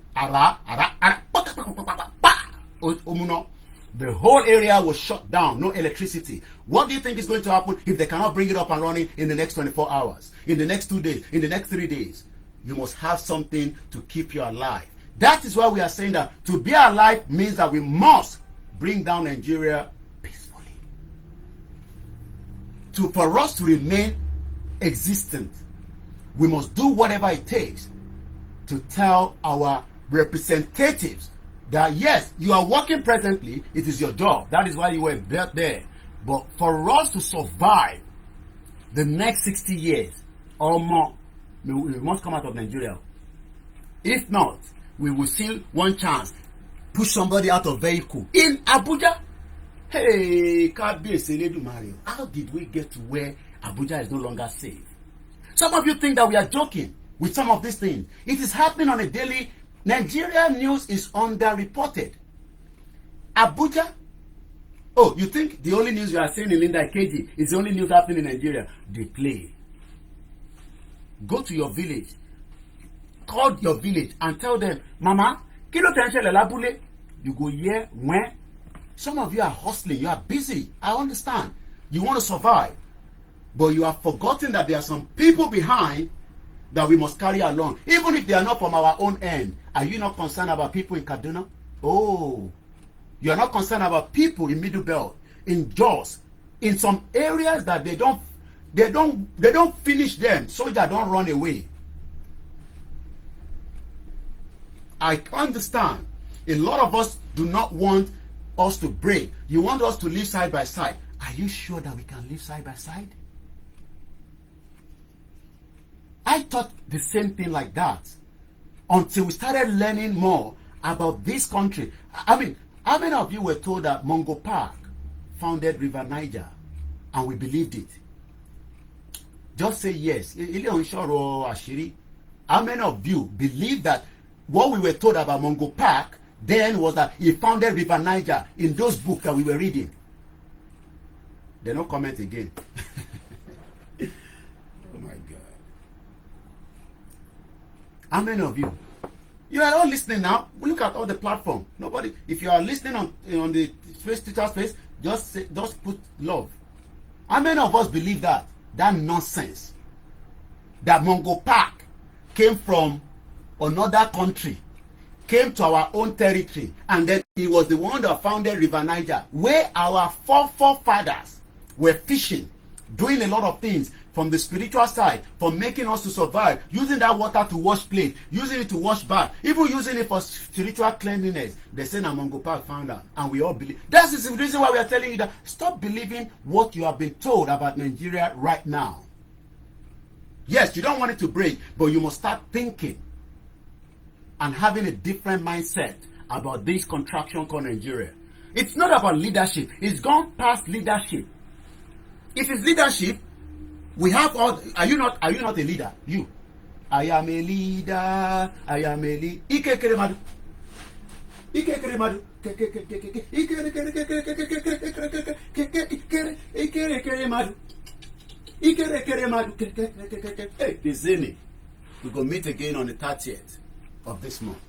The whole area was shut down, no electricity. What do you think is going to happen if they cannot bring it up and running in the next 24 hours, in the next 2 days, in the next 3 days? You must have something to keep you alive. That is why we are saying that to be alive means that we must bring down Nigeria peacefully. For us to remain existent, we must do whatever it takes to tell our representatives that yes, you are working presently, it is your job. That is why you were built there. But for us to survive the next 60 years or more, we must come out of Nigeria. If not, we will see one chance, push somebody out of vehicle in Abuja. Hey, how did we get to where Abuja is no longer safe? Some of you think that we are joking with some of these things. It is happening on a daily. Nigeria news is underreported. Abuja. Oh, you think the only news you are seeing in Linda Ikeji is the only news happening in Nigeria? They play. Go to your village. Call your village and tell them, Mama, kilo tension labule. You go here when some of you are hustling, you are busy. I understand. You want to survive. But you have forgotten that there are some people behind that we must carry along. Even if they are not from our own end. Are you not concerned about people in Kaduna? Oh, you are not concerned about people in Middle Belt, in Jos, in some areas that they don't finish them so that don't run away. I understand. A lot of us do not want us to break. You want us to live side by side. Are you sure that we can live side by side? I thought the same thing like that until we started learning more about this country. I mean, how many of you were told that Mungo Park founded River Niger and we believed it? Just say yes. How many of you believe that what we were told about Mungo Park then was that he founded River Niger in those books that we were reading? They don't comment again. Oh my God. How many of you? You are all listening now. Look at all the platform. Nobody. If you are listening on the space, Twitter space, just put love. How many of us believe that nonsense? That Mungo Park came from another country, came to our own territory, and then he was the one that founded River Niger, where our forefathers were fishing, doing a lot of things from the spiritual side, for making us to survive, using that water to wash plate, using it to wash bath, even using it for spiritual cleanliness. They say Mungo Park founder, and we all believe. That is the reason why we are telling you that stop believing what you have been told about Nigeria right now. Yes, you don't want it to break, but you must start thinking and having a different mindset about this contraction called Nigeria. It's not about leadership. It's gone past leadership. If it's leadership, we have all. Are you not a leader? You. I am a leader. I am a leader. Ike Ekweremadu. Ike Ekweremadu. Ike Ekweremadu. Hey, Dizini. We go meet again on the 30th of this month.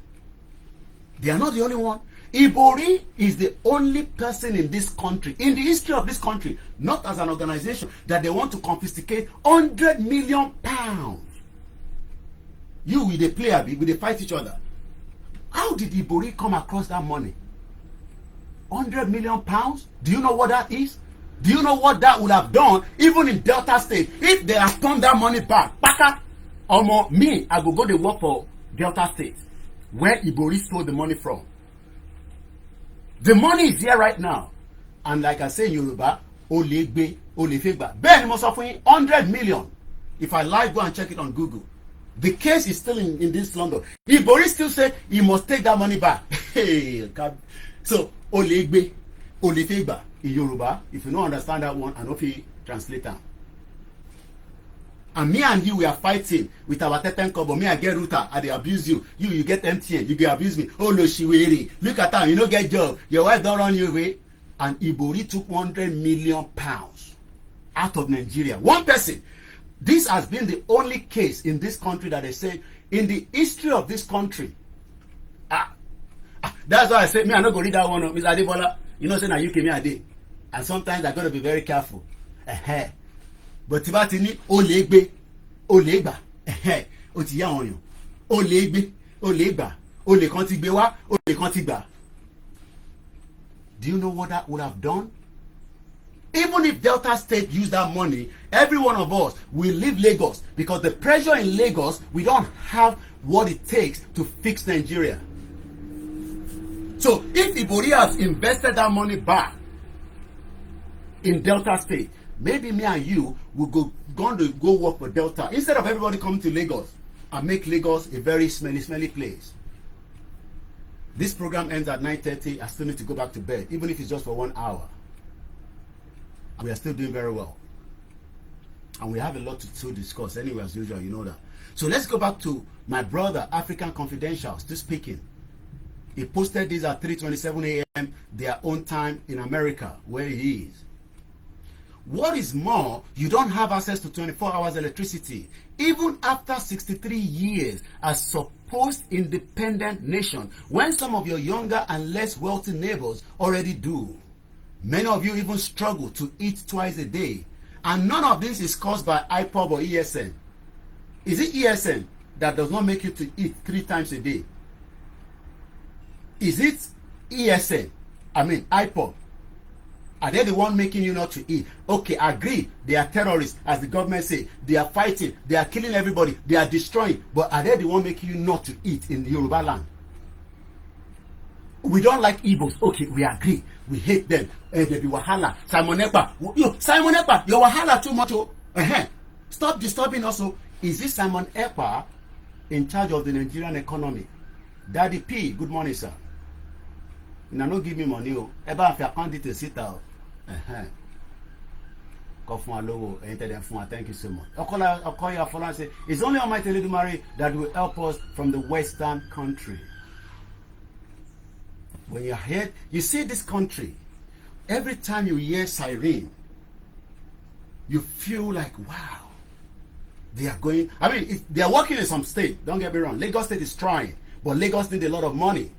They are not the only one. Ibori is the only person in this country, in the history of this country, not as an organization, that they want to confiscate 100 million pounds. You with the player, will they fight each other? How did Ibori come across that money? 100 million pounds? Do you know what that is? Do you know what that would have done, even in Delta State, if they have turned that money back? Baka, or me, I go to work for Delta State, where Ibori stole the money from. The money is here right now. And like I say in Yoruba, Olegbe, Olefegba. Ben Mosafuni, 100 million. If I lie, go and check it on Google. The case is still in this London. Ibori still said he must take that money back. Hey, God. So, Olegbe, Olefegba in Yoruba. If you don't understand that one, I know if you translate that. And me and you, we are fighting with our Teten Kobo. Me, I get Ruta, I they abuse you. You get MTN, you get abuse me. Oh, no, Shiweri. Look at that, you don't get job. Your wife don't run you away. And Ibori took 100 million pounds out of Nigeria. One person. This has been the only case in this country that they say, in the history of this country. That's why I say, me, I not go read that one. Mr. Adebola, you know, say, now you came here a day. And sometimes I got to be very careful. But tí bá ti ní Olegbe, Olegba, ó ti yá wọn yàn. Olegbe, Olegba, Ole kan ti gbé wá, Ole kan ti gbà. Do you know what that would have done? Even if Delta State used that money, every one of us will leave Lagos, because the pressure in Lagos, we don't have what it takes to fix Nigeria. So if Ibori has invested that money back in Delta State, maybe me and you will going to go work for Delta instead of everybody coming to Lagos and make Lagos a very smelly place. This program ends at 9:30. I still need to go back to bed, even if it's just for 1 hour. We are still doing very well. And we have a lot to discuss anyway, as usual, you know that. So let's go back to my brother, African Confidential, still speaking. He posted this at 3:27 a.m. their own time in America, where he is. What is more, you don't have access to 24 hours electricity, even after 63 years as supposed independent nation, when some of your younger and less wealthy neighbors already do. Many of you even struggle to eat twice a day. And none of this is caused by IPOB or ESN. Is it ESN that does not make you to eat 3 times a day? Is it ESN? I mean IPOB. Are they the one making you not to eat? Okay, I agree. They are terrorists, as the government say. They are fighting. They are killing everybody. They are destroying. But are they the one making you not to eat in the Yoruba land? We don't like Igbos. Okay, we agree. We hate them. They be wahala. Simon Ekpa. Simon Ekpa, your wahala too much. Stop disturbing us. Is this Simon Ekpa in charge of the Nigerian economy? Daddy P, good morning, sir. Now, no give me money. Eba if you can't do it, sit out. Thank you so much. I'll call you and say, it's only Almighty Eledumare that will help us from the Western country. When you hear, you see this country, every time you hear siren, you feel like, wow, they are going. I mean, they are working in some state. Don't get me wrong. Lagos State is trying, but Lagos needs a lot of money.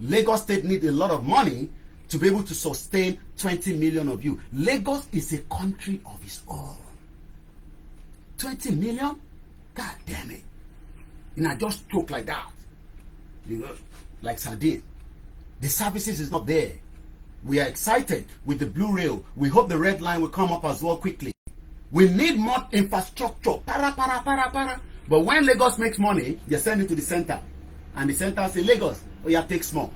Lagos State needs a lot of money to be able to sustain 20 million of you. Lagos is a country of its own. 20 million? God damn it. And I just joke like that. You know, like sardine. The services is not there. We are excited with the blue rail. We hope the red line will come up as well quickly. We need more infrastructure. Para. But when Lagos makes money, they send it to the center. And the center say, Lagos, oh yeah, take small.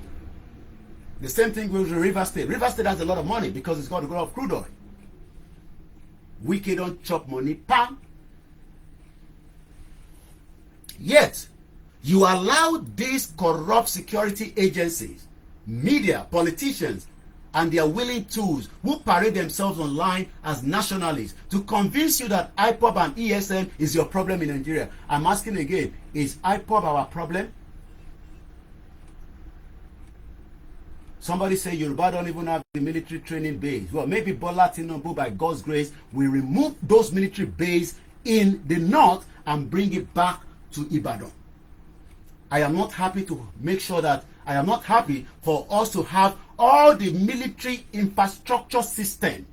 The same thing with River State. River State has a lot of money because it's got a lot of crude oil. Wiki don't chop money, pam. Yet, you allow these corrupt security agencies, media, politicians, and their willing tools who parade themselves online as nationalists to convince you that IPOB and ESN is your problem in Nigeria. I'm asking again, is IPOB our problem? Somebody say Yoruba don't even have the military training base. Well, maybe Bola Tinubu, by God's grace, will remove those military bases in the north and bring it back to Ibadan. I am not happy to make sure that I am not happy for us to have all the military infrastructure system.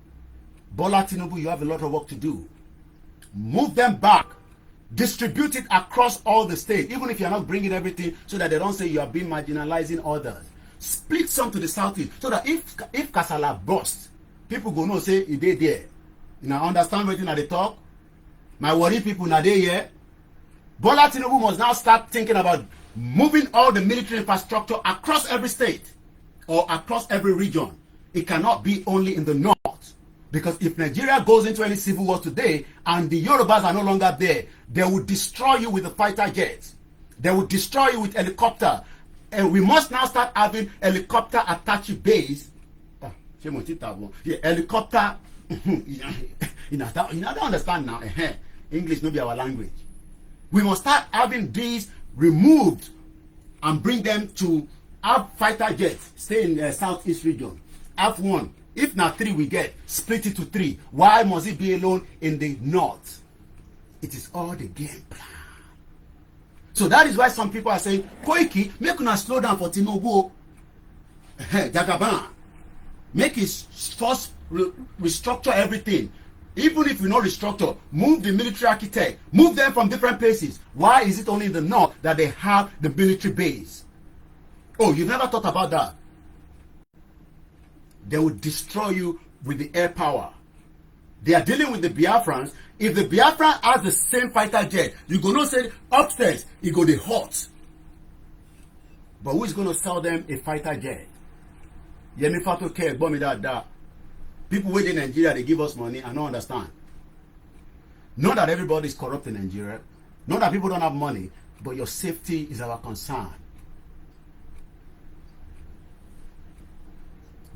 Bola Tinubu, you have a lot of work to do. Move them back. Distribute it across all the states, even if you are not bringing everything, so that they don't say you are being marginalizing others. Split some to the southeast, so that if Kasala bursts, people go no say it dey there. You now understand wetin I dey talk? My worry people na dey here. Bola Tinubu must now start thinking about moving all the military infrastructure across every state or across every region. It cannot be only in the north, because if Nigeria goes into any civil war today and the Yorubas are no longer there, they will destroy you with the fighter jets. They will destroy you with helicopter. And we must now start having helicopter attached base. Helicopter. You don't understand now. English no be our language. We must start having these removed and bring them to have fighter jets. Stay in the southeast region. Have one. If not 3 we get, split it to 3. Why must it be alone in the north? It is all the game plan. So that is why some people are saying, Koiki, make una slow down for Tinubu. Jagaban. Make his first restructure everything. Even if we not restructure, move the military architect, move them from different places. Why is it only in the north that they have the military base? Oh, you never thought about that? They will destroy you with the air power. They are dealing with the Biafrans. If the Biafran has the same fighter jet, you go not say upstairs, it go the hot. But who is going to sell them a fighter jet? Yemi Fato care, bomb that. People within Nigeria, they give us money. I don't understand. Not that everybody is corrupt in Nigeria. Not that people don't have money. But your safety is our concern.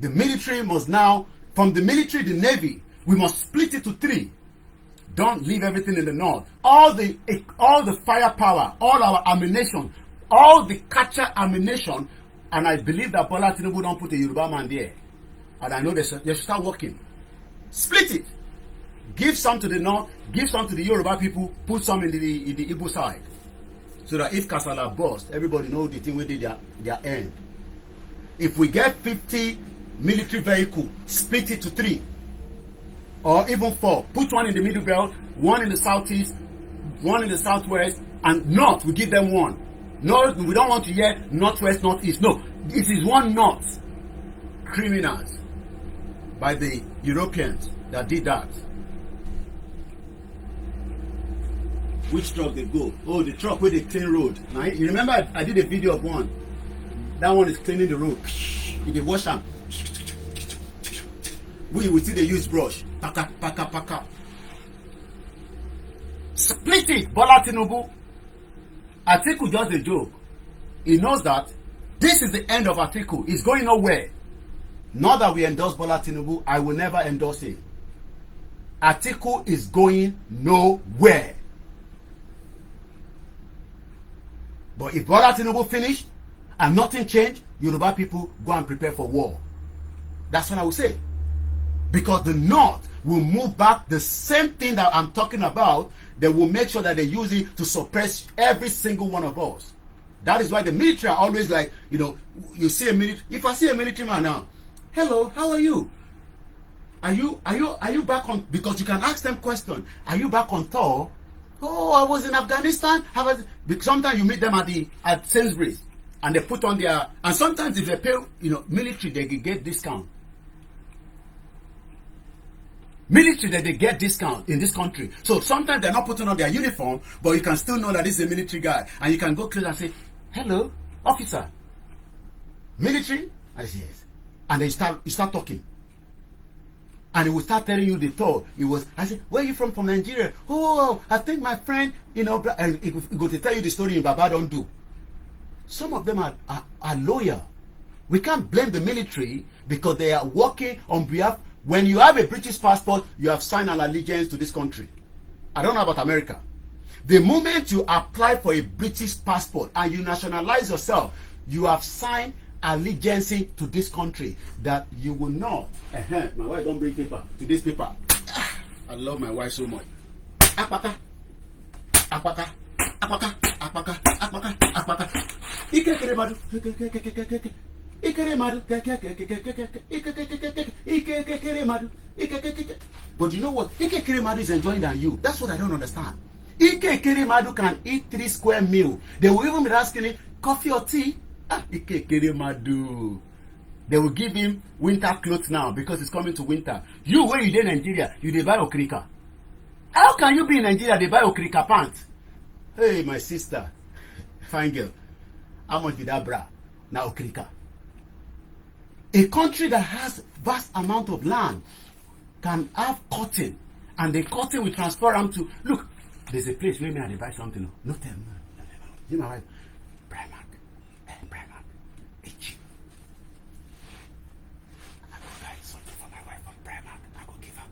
The military must now, from the military, the navy, we must split it to 3. Don't leave everything in the north. All the firepower, all our ammunition, all the catcher ammunition, and I believe that Bola Tinubu don't put a Yoruba man there. And I know they should start working. Split it. Give some to the north, give some to the Yoruba people, put some in the Igbo side. So that if Kasala burst, everybody knows the thing we did their end. If we get 50 military vehicles, split it to 3. Or even 4. Put one in the middle belt, one in the southeast, one in the southwest, and north, we give them 1. No, we don't want to hear northwest, northeast. No, it is 1 north. Criminals by the Europeans that did that. Which truck they go? Oh, the truck where they clean road. Now, you remember I did a video of one. That one is cleaning the road. If they wash them, we will see they use brush. Paka, paka, paka. Split it, Bola Tinubu. Atiku just a joke. He knows that this is the end of Atiku. He's going nowhere. Not that we endorse Bola Tinubu. I will never endorse him. Atiku is going nowhere. But if Bola Tinubu finished and nothing changed, Yoruba people go and prepare for war. That's what I will say. Because the North will move back the same thing that I'm talking about. They will make sure that they use it to suppress every single one of us. That is why the military are always like, you see a military. If I see a military man now, hello, how are you? Are you back on? Because you can ask them questions. Are you back on tour? Oh, I was in Afghanistan. Because sometimes you meet them at Sainsbury's and they put on their, and sometimes if they pay, military, they get discount. Military, that they get discount in this country. So sometimes they're not putting on their uniform, but you can still know that this is a military guy. And you can go close and say, hello, officer. Military? I say, yes. And then you start talking. And he will start telling you the tour. I said, where are you from Nigeria? Oh, I think my friend, and he go to tell you the story in Baba don't do. Some of them are loyal. We can't blame the military because they are working on behalf. When you have a British passport, you have signed an allegiance to this country. I don't know about America. The moment you apply for a British passport and you nationalize yourself, you have signed allegiance to this country that you will not. My wife don't bring paper to this paper. I love my wife so much. Apaka, apaka, apaka, apaka, apaka, apaka. Ike Ekweremadu. Ike Ekweremadu. But you know what? Ike Ekweremadu is enjoying than you. That's what I don't understand. Ike Ekweremadu can eat 3 square meals. They will even be asking him coffee or tea. Ike Ekweremadu. They will give him winter clothes now because it's coming to winter. You, when you in Nigeria, you dey buy okrika. How can you be in Nigeria, they buy okrika pants? Hey, my sister, fine girl, how much did that bra? Now okrika. A country that has vast amount of land can have cotton, and the cotton will transfer them to, look, there's a place where me and they buy something. No tell me. You know, right? Primark. It's cheap. I go buy something for my wife from Primark. I go give her.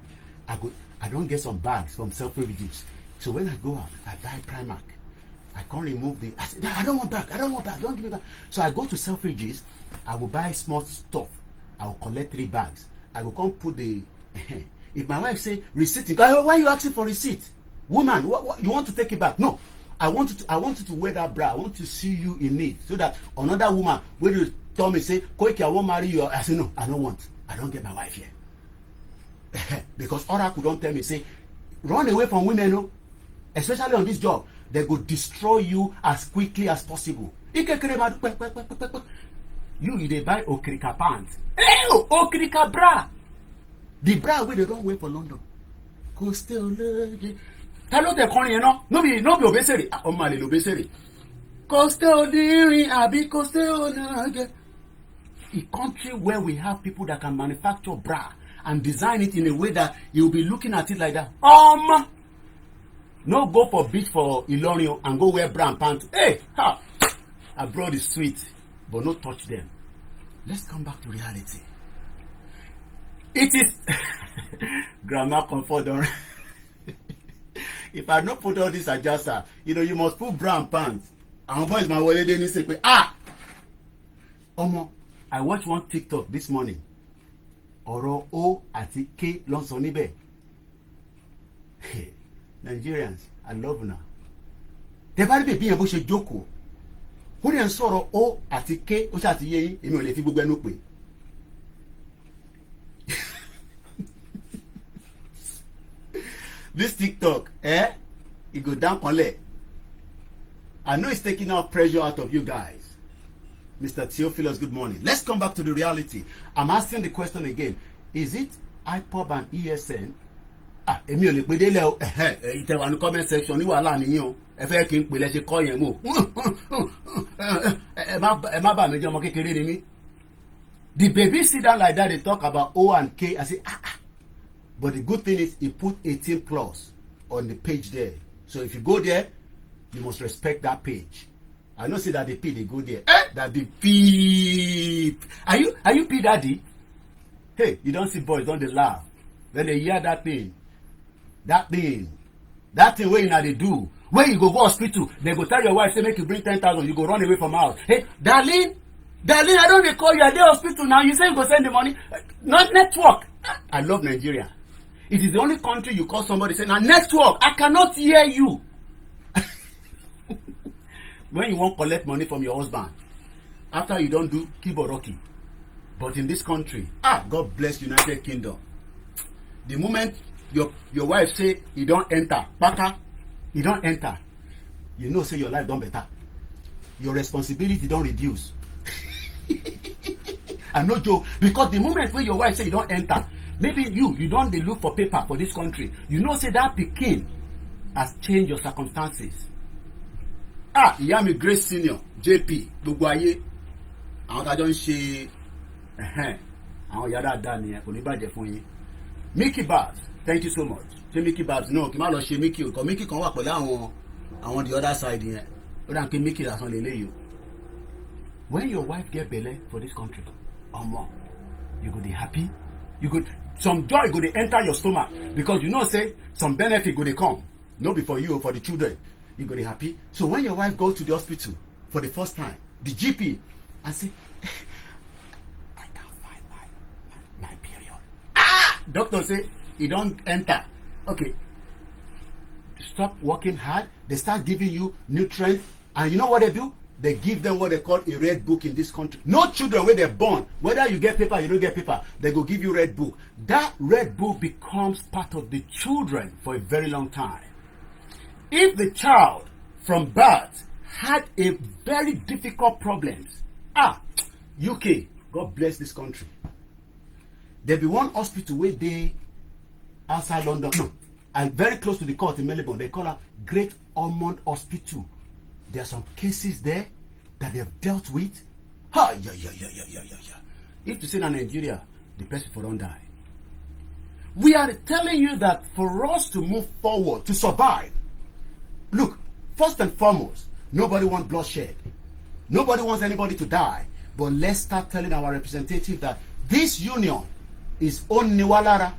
I don't get some bags from self-refugees. So when I go out, I buy Primark. I can't remove I say, I don't want bag. Don't give me bag. So I go to self-refugees. I will buy small stuff. I will collect 3 bags. I will come put the. If my wife say receipt, why are you asking for receipt? Woman, what you want to take it back? No, I want you to wear that bra. I want to see you in it, so that another woman when you tell me say, Koiki, I won't marry you. I say no, I don't want. I don't get my wife here. Because Oracle don't tell me say, run away from women, no, especially on this job. They go destroy you as quickly as possible. Ike Ekweremadu. You dey buy okrika pants. Ew, okrika bra. The bra wey they don't wear for London. Go still. Hello, they're calling you know. No be obesere. Omale obesere. Coste Odirin, Abi Coste Odirin. A country where we have people that can manufacture bra and design it in a way that you'll be looking at it like that. No go for beach for Ilorin and go wear bra and pants. Hey, ha! Abroad is sweet, but no touch them. Let's come back to reality. It is grammar comfort. If I don't put all this adjuster, you must put bra and pants. And boys, my wallet didn't say, I watched one TikTok this morning. Ọ̀rọ̀ O àti K ló ń sọ níbẹ̀. Nigerians, I love now. Tẹ́ bá rí bèbí yẹn bó ṣe jókòó. Ó dẹ̀ ń sọ̀rọ̀ O àti K, ó ṣáà ti yé yín, èmi ò lè fi gbogbo ẹnu pè. This TikTok, it go down konle. I know it's taking out pressure out of you guys. Mr. Theophilus, good morning. Let's come back to the reality. I'm asking the question again. Is it IPOB and ESN? Èmi ò lè pè délẹ̀ o. Ìtẹ̀wà ní comment section ní wàhálà nìyẹn o. Ẹ fẹ́ kí n pè lẹ́sẹ̀ kọ́ yẹn mọ́. Ẹ má bà mí jẹ́ ọmọ kékeré ni mí. The baby sit down like that, they talk about O and K. I say, But the good thing is he put 18 plus on the page there. So if you go there, you must respect that page. I know say that the P they go there. That the P. Are you P daddy? Hey, you don't see boys, don't they laugh when they hear that thing? That thing where you know they do. When you go hospital, they go tell your wife, say make you bring 10,000, you go run away from house. Hey, darling, I don't dey call you at the hospital now. You say you go send the money. Not network. I love Nigeria. It is the only country you call somebody say, now network, I cannot hear you. When you want collect money from your husband, after you don't do keyboard rocky. But in this country, God bless United Kingdom. The moment your wife say you don't enter, baka, you don't enter, you know say your life don't better. Your responsibility don't reduce. I'm not joke, because the moment when your wife say you don't enter, maybe you don't dey look for paper for this country. You know say that pikin has changed your circumstances. Ìyá mi Grace Senior JP gbogbo ayé àwọn tájọ ń ṣe àwọn ìyá dáadáa nìyẹn kò ní bàjẹ́ fún yín. Mickey Babs, thank you so much. Ṣé Mickey Babs náà kì í má lọ ṣe Mickey o, kọ Mickey kan wà pẹ̀lú àwọn the other side yẹn ó dà ń pé Mickey lásán lélẹ́yìí o. When your wife get belle for this country, you go dey happy, some joy go dey enter your stomach, because you know say some benefit go dey come, no be for you or for the children. You go dey happy. So when your wife goes to the hospital for the first time, the GP, and say, I can't find my period. Doctor say e don't enter. Okay, stop working hard. They start giving you nutrients, and you know what they do? They give them what they call a red book in this country. No children when they're born, whether you get paper, you don't get paper, they go give you red book. That red book becomes part of the children for a very long time. If the child from birth had a very difficult problems, UK, God bless this country. There be one hospital where they outside London, and very close to the court in Melbourne, they call her Great Ormond Hospital. There are some cases there that they have dealt with. If you say in Nigeria, the person for don't die. We are telling you that for us to move forward, to survive, look, first and foremost, nobody wants bloodshed. Nobody wants anybody to die. But let's start telling our representative that this union is onniwalara.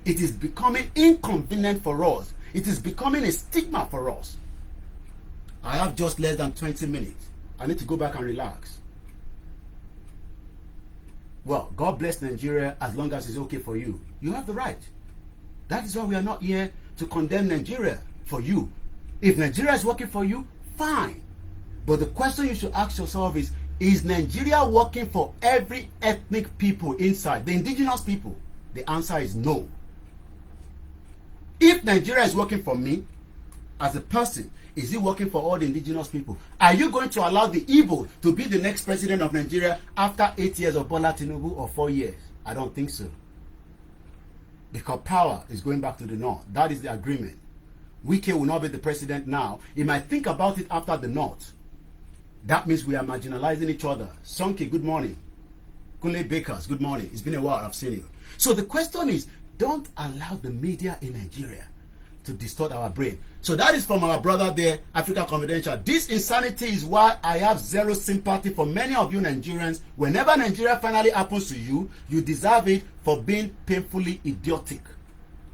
It is becoming inconvenient for us. It is becoming a stigma for us. I have just less than 20 minutes. I need to go back and relax. Well, God bless Nigeria as long as it's okay for you. You have the right. That is why we are not here to condemn Nigeria for you. If Nigeria is working for you, fine. But the question you should ask yourself is Nigeria working for every ethnic people inside, the indigenous people? The answer is no. If Nigeria is working for me, as a person, is it working for all the indigenous people? Are you going to allow the Igbo to be the next president of Nigeria after 8 years of Bola Tinubu or 4 years? I don't think so. Because power is going back to the north. That is the agreement. Wike will not be the president now. He might think about it after the North. That means we are marginalizing each other. Sonke, good morning. Kunle Bakers, good morning. It's been a while, I've seen you. So the question is, don't allow the media in Nigeria to distort our brain. So that is from our brother there, Africa Confidential. This insanity is why I have zero sympathy for many of you Nigerians. Whenever Nigeria finally happens to you, you deserve it for being painfully idiotic.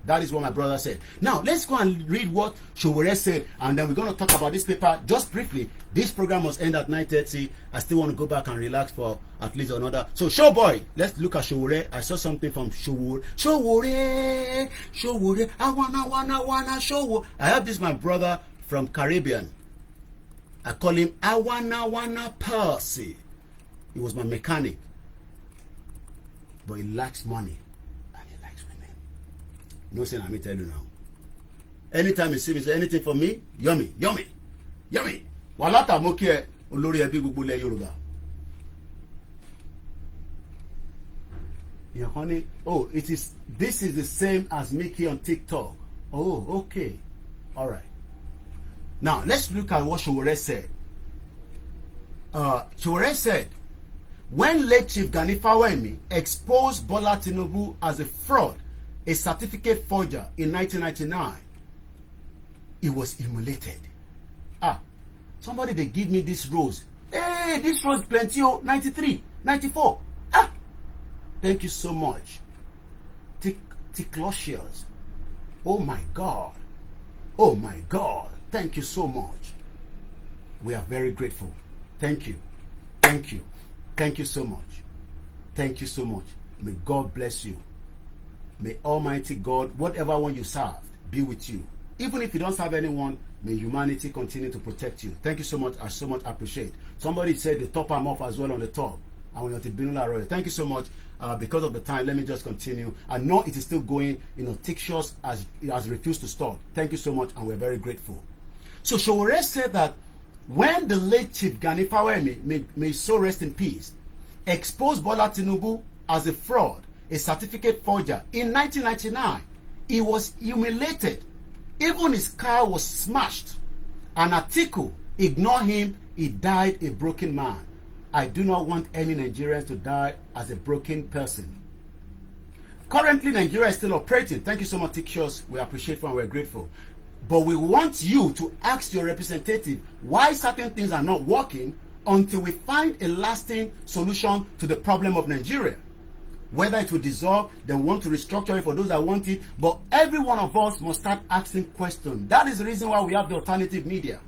That is what my brother said. Now, let's go and read what Showore said, and then we're going to talk about this paper just briefly. This program must end at 9:30. I still want to go back and relax for at least another. So, Showboy, let's look at Showore. I saw something from Showore. Showore, I wanna, Showore. I have this, my brother from Caribbean. I call him I wanna Percy. He was my mechanic. But he lacks money. No saying I may tell you now. Anytime you see me say anything for me, yummy. Walata mo ki e olórí ẹbí gbogbo le Yorùbá. Your honey, oh, this is the same as Mickey on TikTok. Oh, okay. All right. Now, let's look at what Showore said. Showore said, when late Chief Gani Fawemi exposed Bola Tinubu as a fraud, a certificate forger in 1999, he was humiliated. Somebody they give me this rose. Hey, this rose plenty, 93, 94. Thank you so much. Ticlocious. Oh my God. Thank you so much. We are very grateful. Thank you so much. Thank you so much. May God bless you. May Almighty God, whatever one you serve, be with you. Even if you don't serve anyone, may humanity continue to protect you. Thank you so much. I so much appreciate. Somebody said the top I'm off as well on the top. Thank you so much. Because of the time, let me just continue. I know it is still going. Tictious has refused to stop. Thank you so much, and we're very grateful. So Showore said that when the late Chief Gani Fawemi, may so rest in peace, exposed Bola Tinubu as a fraud, a certificate forger in 1999, he was humiliated. Even his car was smashed. An article, ignore him, he died a broken man. I do not want any Nigerians to die as a broken person. Currently, Nigeria is still operating. Thank you so much, Tictious. We appreciate it and we're grateful. But we want you to ask your representative why certain things are not working until we find a lasting solution to the problem of Nigeria. Whether it will dissolve, they want to restructure it for those that want it. But every one of us must start asking questions. That is the reason why we have the alternative media.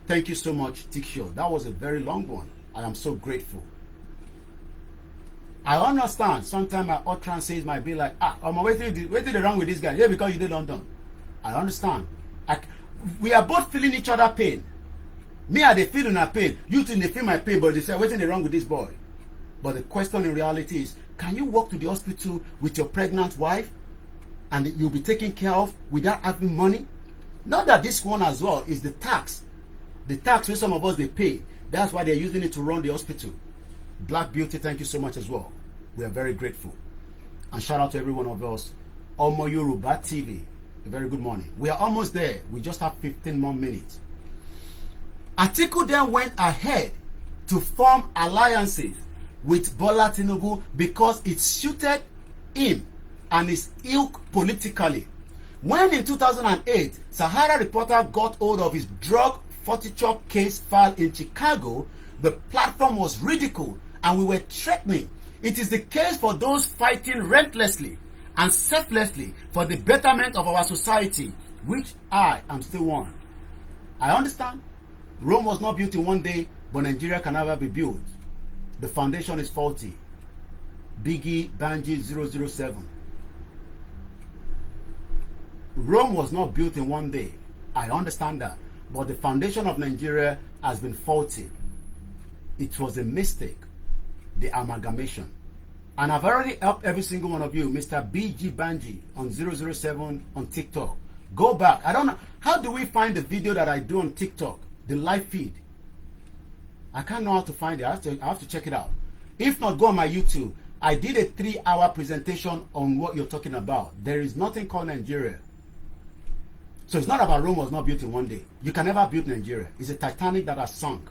Thank you so much, Tictious. That was a very long one. I am so grateful. I understand. Sometimes my utterances might be like, I'm waiting wrong with this guy. Yeah, because you did London. I understand. We are both feeling each other pain. Me, I dey feel in a pain. You two, they feel my pain, but they say, what's wrong with this boy? But the question in reality is, can you walk to the hospital with your pregnant wife and you'll be taken care of without having money? Not that this one as well is the tax. The tax which some of us, they pay. That's why they're using it to run the hospital. Black Beauty, thank you so much as well. We are very grateful. And shout out to every one of us. Omo Yoruba TV, a very good morning. We are almost there. We just have 15 more minutes. Atiku then went ahead to form alliances with Bola Tinubu because it suited him and his ilk politically. When in 2008, Sahara Reporter got hold of his drug forfeiture case filed in Chicago, the platform was ridiculed and we were threatening. It is the case for those fighting relentlessly and selflessly for the betterment of our society, which I am still one. I understand. Rome was not built in one day, but Nigeria can never be built. The foundation is faulty. Biggie Banji 007. Rome was not built in one day. I understand that. But the foundation of Nigeria has been faulty. It was a mistake. The amalgamation. And I've already helped every single one of you, Mr. BG Banji on 007 on TikTok. Go back. I don't know. How do we find the video that I do on TikTok? The live feed. I can't know how to find it. I have to check it out. If not, go on my YouTube. I did a 3-hour presentation on what you're talking about. There is nothing called Nigeria. So it's not about Rome was not built in one day. You can never build Nigeria. It's a Titanic that has sunk.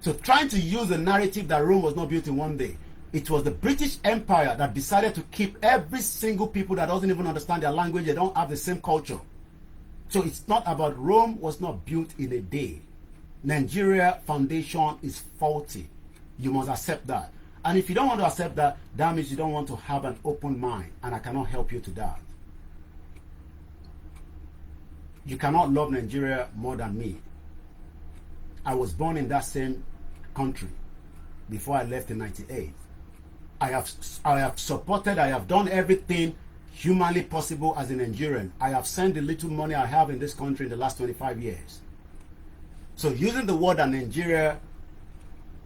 So trying to use the narrative that Rome was not built in one day, it was the British Empire that decided to keep every single people that doesn't even understand their language, they don't have the same culture. So it's not about Rome was not built in a day. Nigeria foundation is faulty. You must accept that. And if you don't want to accept that, that means you don't want to have an open mind, and I cannot help you to that. You cannot love Nigeria more than me. I was born in that same country before I left in 98. I have supported, I have done everything humanly possible as a Nigerian. I have sent the little money I have in this country in the last 25 years. So using the word that Nigeria,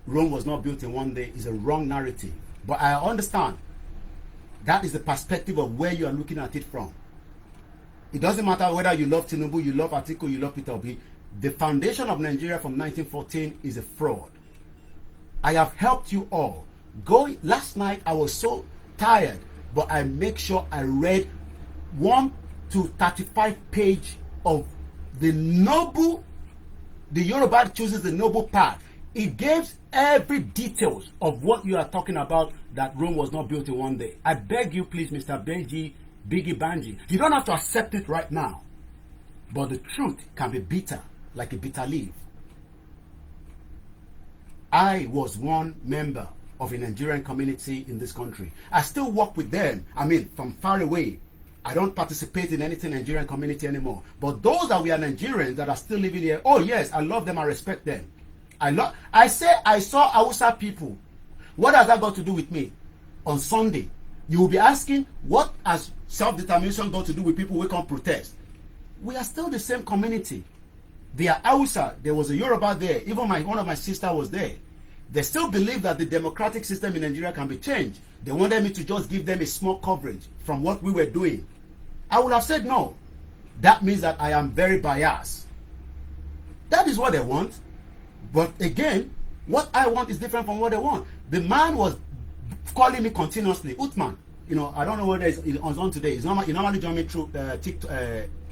Rome was not built in one day is a wrong narrative. But I understand that is the perspective of where you are looking at it from. It doesn't matter whether you love Tinubu, you love Atiku, you love Peter Obi. The foundation of Nigeria from 1914 is a fraud. I have helped you all. Last night I was so tired, but I make sure I read 1 to 35 page of the Yoruba chooses the noble path. It gives every details of what you are talking about, that Rome was not built in one day. I beg you please, Mr. Biggie Banji, you don't have to accept it right now, but the truth can be bitter, like a bitter leaf. I was one member of a Nigerian community in this country. I still work with them, from far away. I don't participate in anything Nigerian community anymore. But those that we are Nigerians that are still living here, oh yes, I love them, I respect them. I say I saw Hausa people. What has that got to do with me? On Sunday, you will be asking, what has self-determination got to do with people who come protest? We are still the same community. They are Hausa. There was a Yoruba there. Even one of my sisters was there. They still believe that the democratic system in Nigeria can be changed. They wanted me to just give them a small coverage from what we were doing. I would have said no. That means that I am very biased. That is what they want. But again, what I want is different from what they want. The man was calling me continuously, Uthman. I don't know whether it's on today. He normally join me through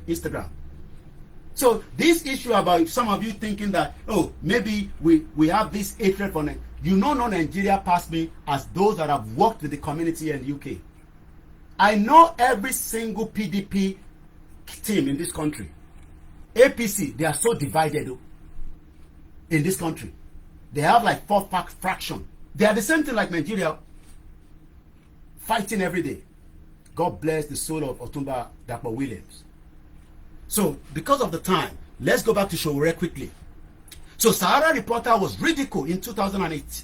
Instagram. So this issue about some of you thinking that, oh, maybe we have this hatred for Nigeria. No Nigeria past me as those that have worked with the community in the UK. I know every single PDP team in this country. APC, they are so divided in this country. They have like 4 fractions. They are the same thing like Nigeria, fighting every day. God bless the soul of Otumba Dapo Williams. So, because of the time, let's go back to Showore quickly. So, Sahara Reporter was ridiculed in 2008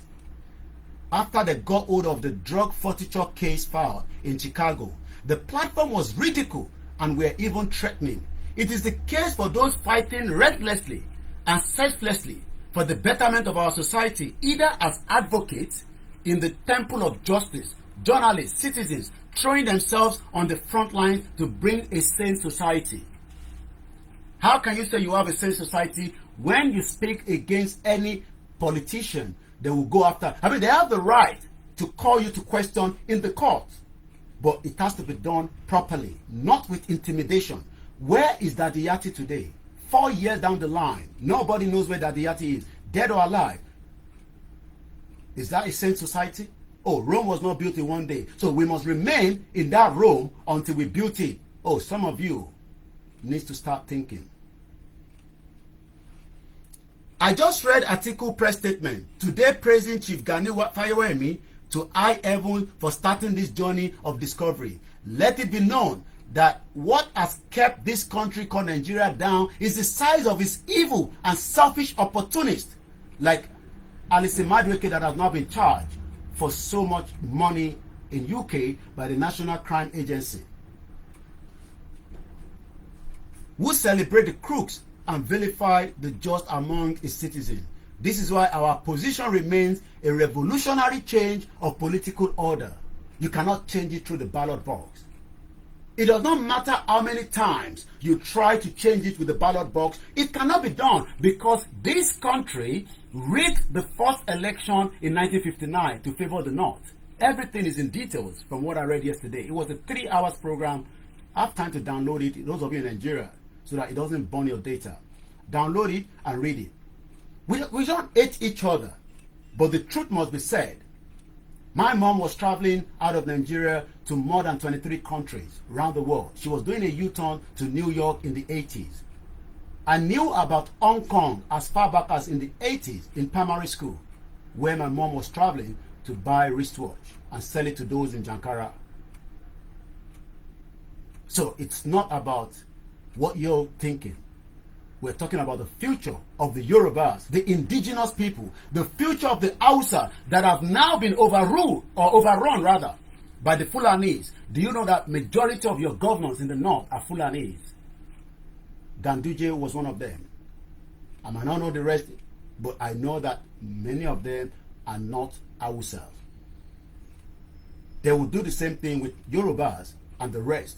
after they got hold of the drug forfeiture case filed in Chicago. The platform was ridiculed and were even threatening. It is the case for those fighting relentlessly and selflessly for the betterment of our society, either as advocates in the temple of justice, journalists, citizens, throwing themselves on the front lines to bring a sane society. How can you say you have a sane society when you speak against any politician? They will go after. They have the right to call you to question in the court. But it has to be done properly, not with intimidation. Where is Daddy Yati today? 4 years down the line, nobody knows where Daddy Yati is, dead or alive. Is that a sane society? Oh, Rome was not built in one day. So we must remain in that Rome until we build it. Oh, some of you need to start thinking. I just read article press statement today praising Chief Gani Fayewemi to high heaven for starting this journey of discovery. Let it be known that what has kept this country called Nigeria down is the size of its evil and selfish opportunists like Alison Madueke that has now been charged for so much money in UK by the National Crime Agency, who celebrate the crooks and vilify the just among its citizens. This is why our position remains a revolutionary change of political order. You cannot change it through the ballot box. It does not matter how many times you try to change it with the ballot box. It cannot be done because this country rigged the first election in 1959 to favor the North. Everything is in details from what I read yesterday. It was a 3 hours program. I have time to download it. Those of you in Nigeria, so that it doesn't burn your data. Download it and read it. We don't hate each other, but the truth must be said. My mom was traveling out of Nigeria to more than 23 countries around the world. She was doing a U-turn to New York in the 80s. I knew about Hong Kong as far back as in the 80s in primary school, where my mom was traveling to buy wristwatch and sell it to those in Jankara. So it's not about what you're thinking. We're talking about the future of the Yorubas, the indigenous people, the future of the Hausa that have now been overruled, or overrun rather, by the Fulanis. Do you know that majority of your governors in the north are Fulanis? Ganduje was one of them. I might not know the rest, but I know that many of them are not Hausas. They will do the same thing with Yorubas and the rest.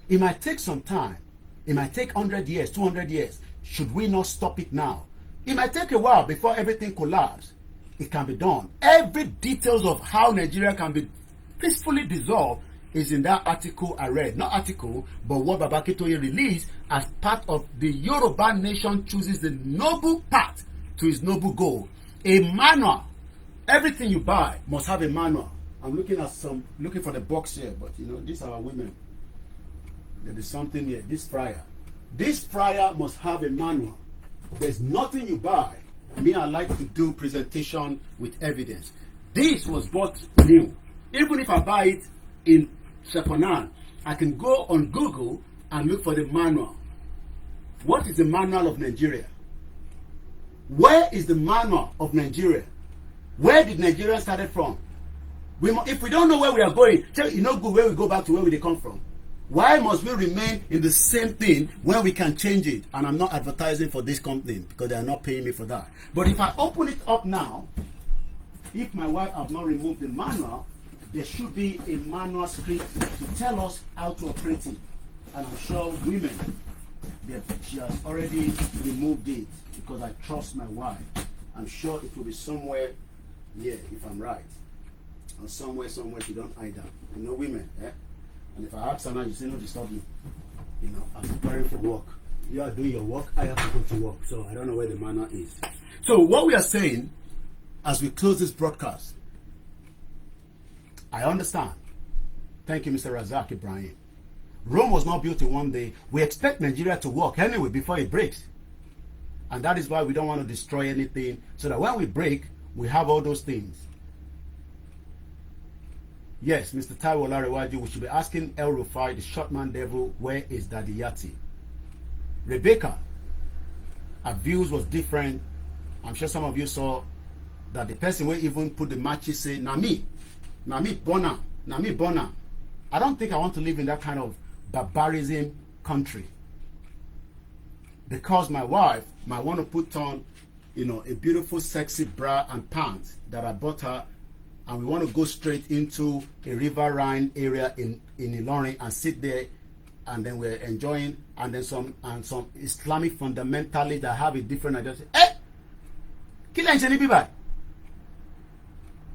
It might take some time. It might take 100 years, 200 years. Should we not stop it now? It might take a while before everything collapses. It can be done. Every details of how Nigeria can be peacefully dissolved is in that article I read. Not article, but what Baba Akintoye released as part of the Yoruba nation chooses the noble path to its noble goal. A manual. Everything you buy must have a manual. I'm looking for the box here, but you know, these are our women. There is something here. This fryer must have a manual. There's nothing you buy. I like to do presentation with evidence. This was bought new. Even if I buy it in second-hand, I can go on Google and look for the manual. What is the manual of Nigeria? Where is the manual of Nigeria? Where did Nigeria started from? If we don't know where we are going, you know good where we go back to where we come from. Why must we remain in the same thing when we can change it? And I'm not advertising for this company because they are not paying me for that. But if I open it up now, if my wife has not removed the manual, there should be a manual script to tell us how to operate it. And I'm sure women, she has already removed it because I trust my wife. I'm sure it will be somewhere here, if I'm right. Or somewhere she don't hide that. You know, women, eh? And if I ask her now, you say, no, disturb me. You know, I'm preparing for work. You are doing your work, I have to go to work. So I don't know where the manual is. So what we are saying, as we close this broadcast, I understand. Thank you, Mr. Razak Ibrahim. Rome was not built in one day. We expect Nigeria to work anyway before it breaks. And that is why we don't want to destroy anything, so that when we break, we have all those things. Yes, Mr. Taiwo Larewaju, we should be asking El Rufai, the shortman devil, where is Daddy Yati? Rebecca, her views was different. I'm sure some of you saw that the person will even put the matches say, Nami Bona. I don't think I want to live in that kind of barbarism country. Because my wife might want to put on, you know, a beautiful, sexy bra and pants that I bought her, and we want to go straight into a riverine area in Ilorin and sit there, and then we're enjoying, and then some Islamic fundamentalists that have a different idea say, kill any people.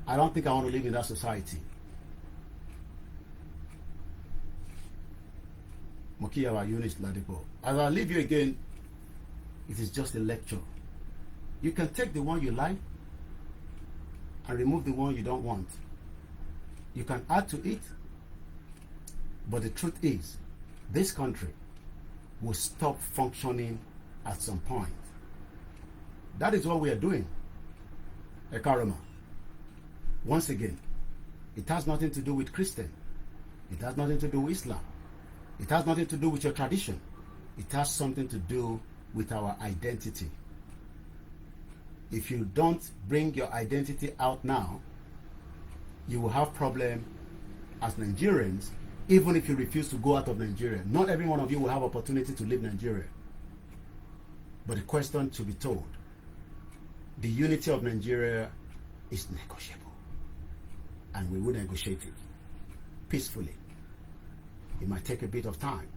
I don't think I want to live in that society. Mokiyawa Yunis Ladipo. As I leave you again, it is just a lecture. You can take the one you like and remove the one you don't want. You can add to it, but the truth is, this country will stop functioning at some point. That is what we are doing. Ekarama. Once again, it has nothing to do with Christian. It has nothing to do with Islam. It has nothing to do with your tradition. It has something to do with our identity. If you don't bring your identity out now, you will have problem as Nigerians, even if you refuse to go out of Nigeria. Not every one of you will have opportunity to leave Nigeria. But the question to be told, the unity of Nigeria is negotiable. And we will negotiate it peacefully. It might take a bit of time.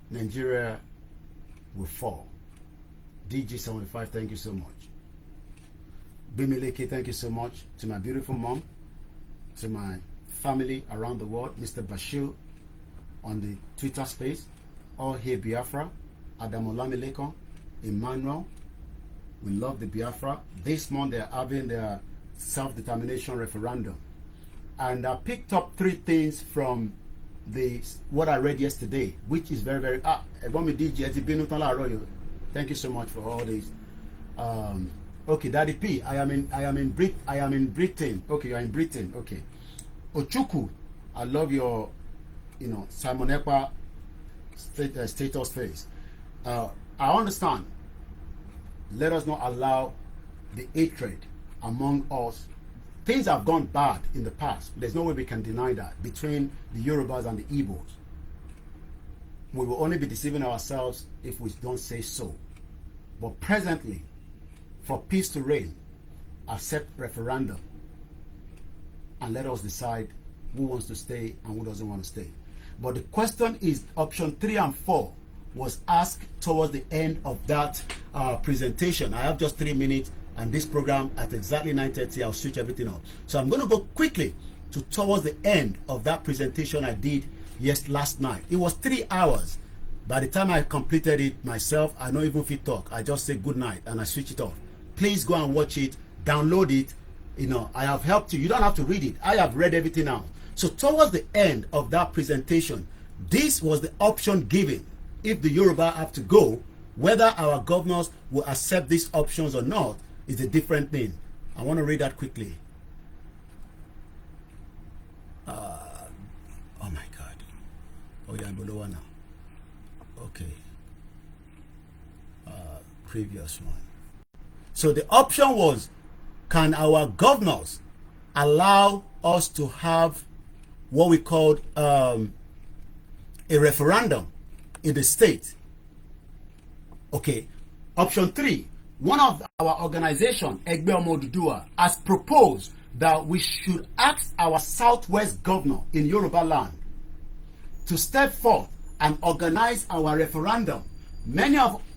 Nigeria will fall. DG75, thank you so much. Bimileke, thank you so much. To my beautiful mom, to my family around the world, Mr. Bashir on the Twitter space, All Hail Biafra, Adamolamilekon, Emmanuel. We love the Biafra. This month they're having their self-determination referendum. And I picked up 3 things from what I read yesterday, which is very, very thank you so much for all these. Okay, Daddy P, I am in Britain. Okay, you are in Britain. Okay. Ochuku, I love your Simon Ekpa status face. I understand. Let us not allow the hatred among us. Things have gone bad in the past. There's no way we can deny that, between the Yorubas and the Igbos. We will only be deceiving ourselves if we don't say so. But presently, for peace to reign, accept referendum and let us decide who wants to stay and who doesn't want to stay. But the question is, option 3 and 4 was asked towards the end of that presentation. I have just 3 minutes, and this program at exactly 9:30, I'll switch everything off. So I'm going to go quickly towards the end of that presentation I did last night. It was 3 hours. By the time I completed it myself, I don't even fit talk. I just say good night and I switch it off. Please go and watch it, download it. I have helped you. You don't have to read it. I have read everything out. So towards the end of that presentation, this was the option given. If the Yoruba have to go, whether our governors will accept these options or not is a different thing. I want to read that quickly. Oh my God. Oh yeah, below now. Okay. Previous one. So the option was, can our governors allow us to have what we called a referendum in the state? Okay. Option 3, one of our organization, Ekweremadu, has proposed that we should ask our Southwest governor in Yoruba land to step forth and organize our referendum.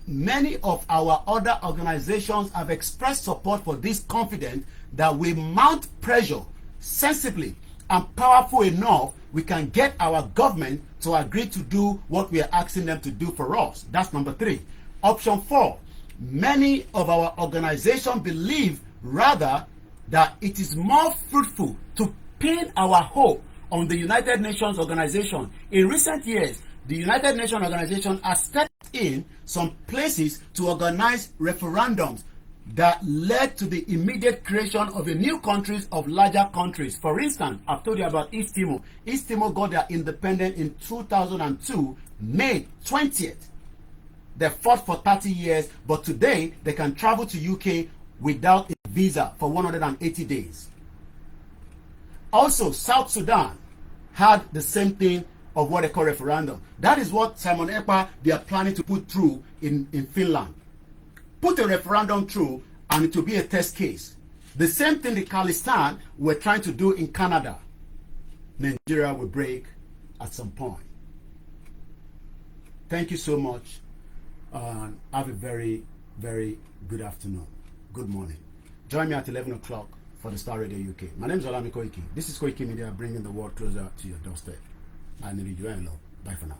Many of our other organizations have expressed support for this, confident that we mount pressure sensibly and powerful enough, we can get our government to agree to do what we are asking them to do for us. That's number 3. Option 4, many of our organizations believe rather that it is more fruitful to pin our hope on the United Nations organization. In recent years, the United Nations organization has stepped in some places to organize referendums that led to the immediate creation of a new countries of larger countries. For instance, I've told you about East Timor. East Timor got their independence in 2002, May 20th. They fought for 30 years, but today they can travel to UK without a visa for 180 days. Also, South Sudan had the same thing of what they call referendum. That is what Simon Ekpa, they are planning to put through in Finland. Put a referendum through and it will be a test case. The same thing the Khalistan were trying to do in Canada. Nigeria will break at some point. Thank you so much. Have a very, very good afternoon. Good morning. Join me at 11 o'clock for the Star Radio UK. My name is Olami Koiki. This is Koiki Media, bringing the world closer to your doorstep. I need you and love. Bye for now.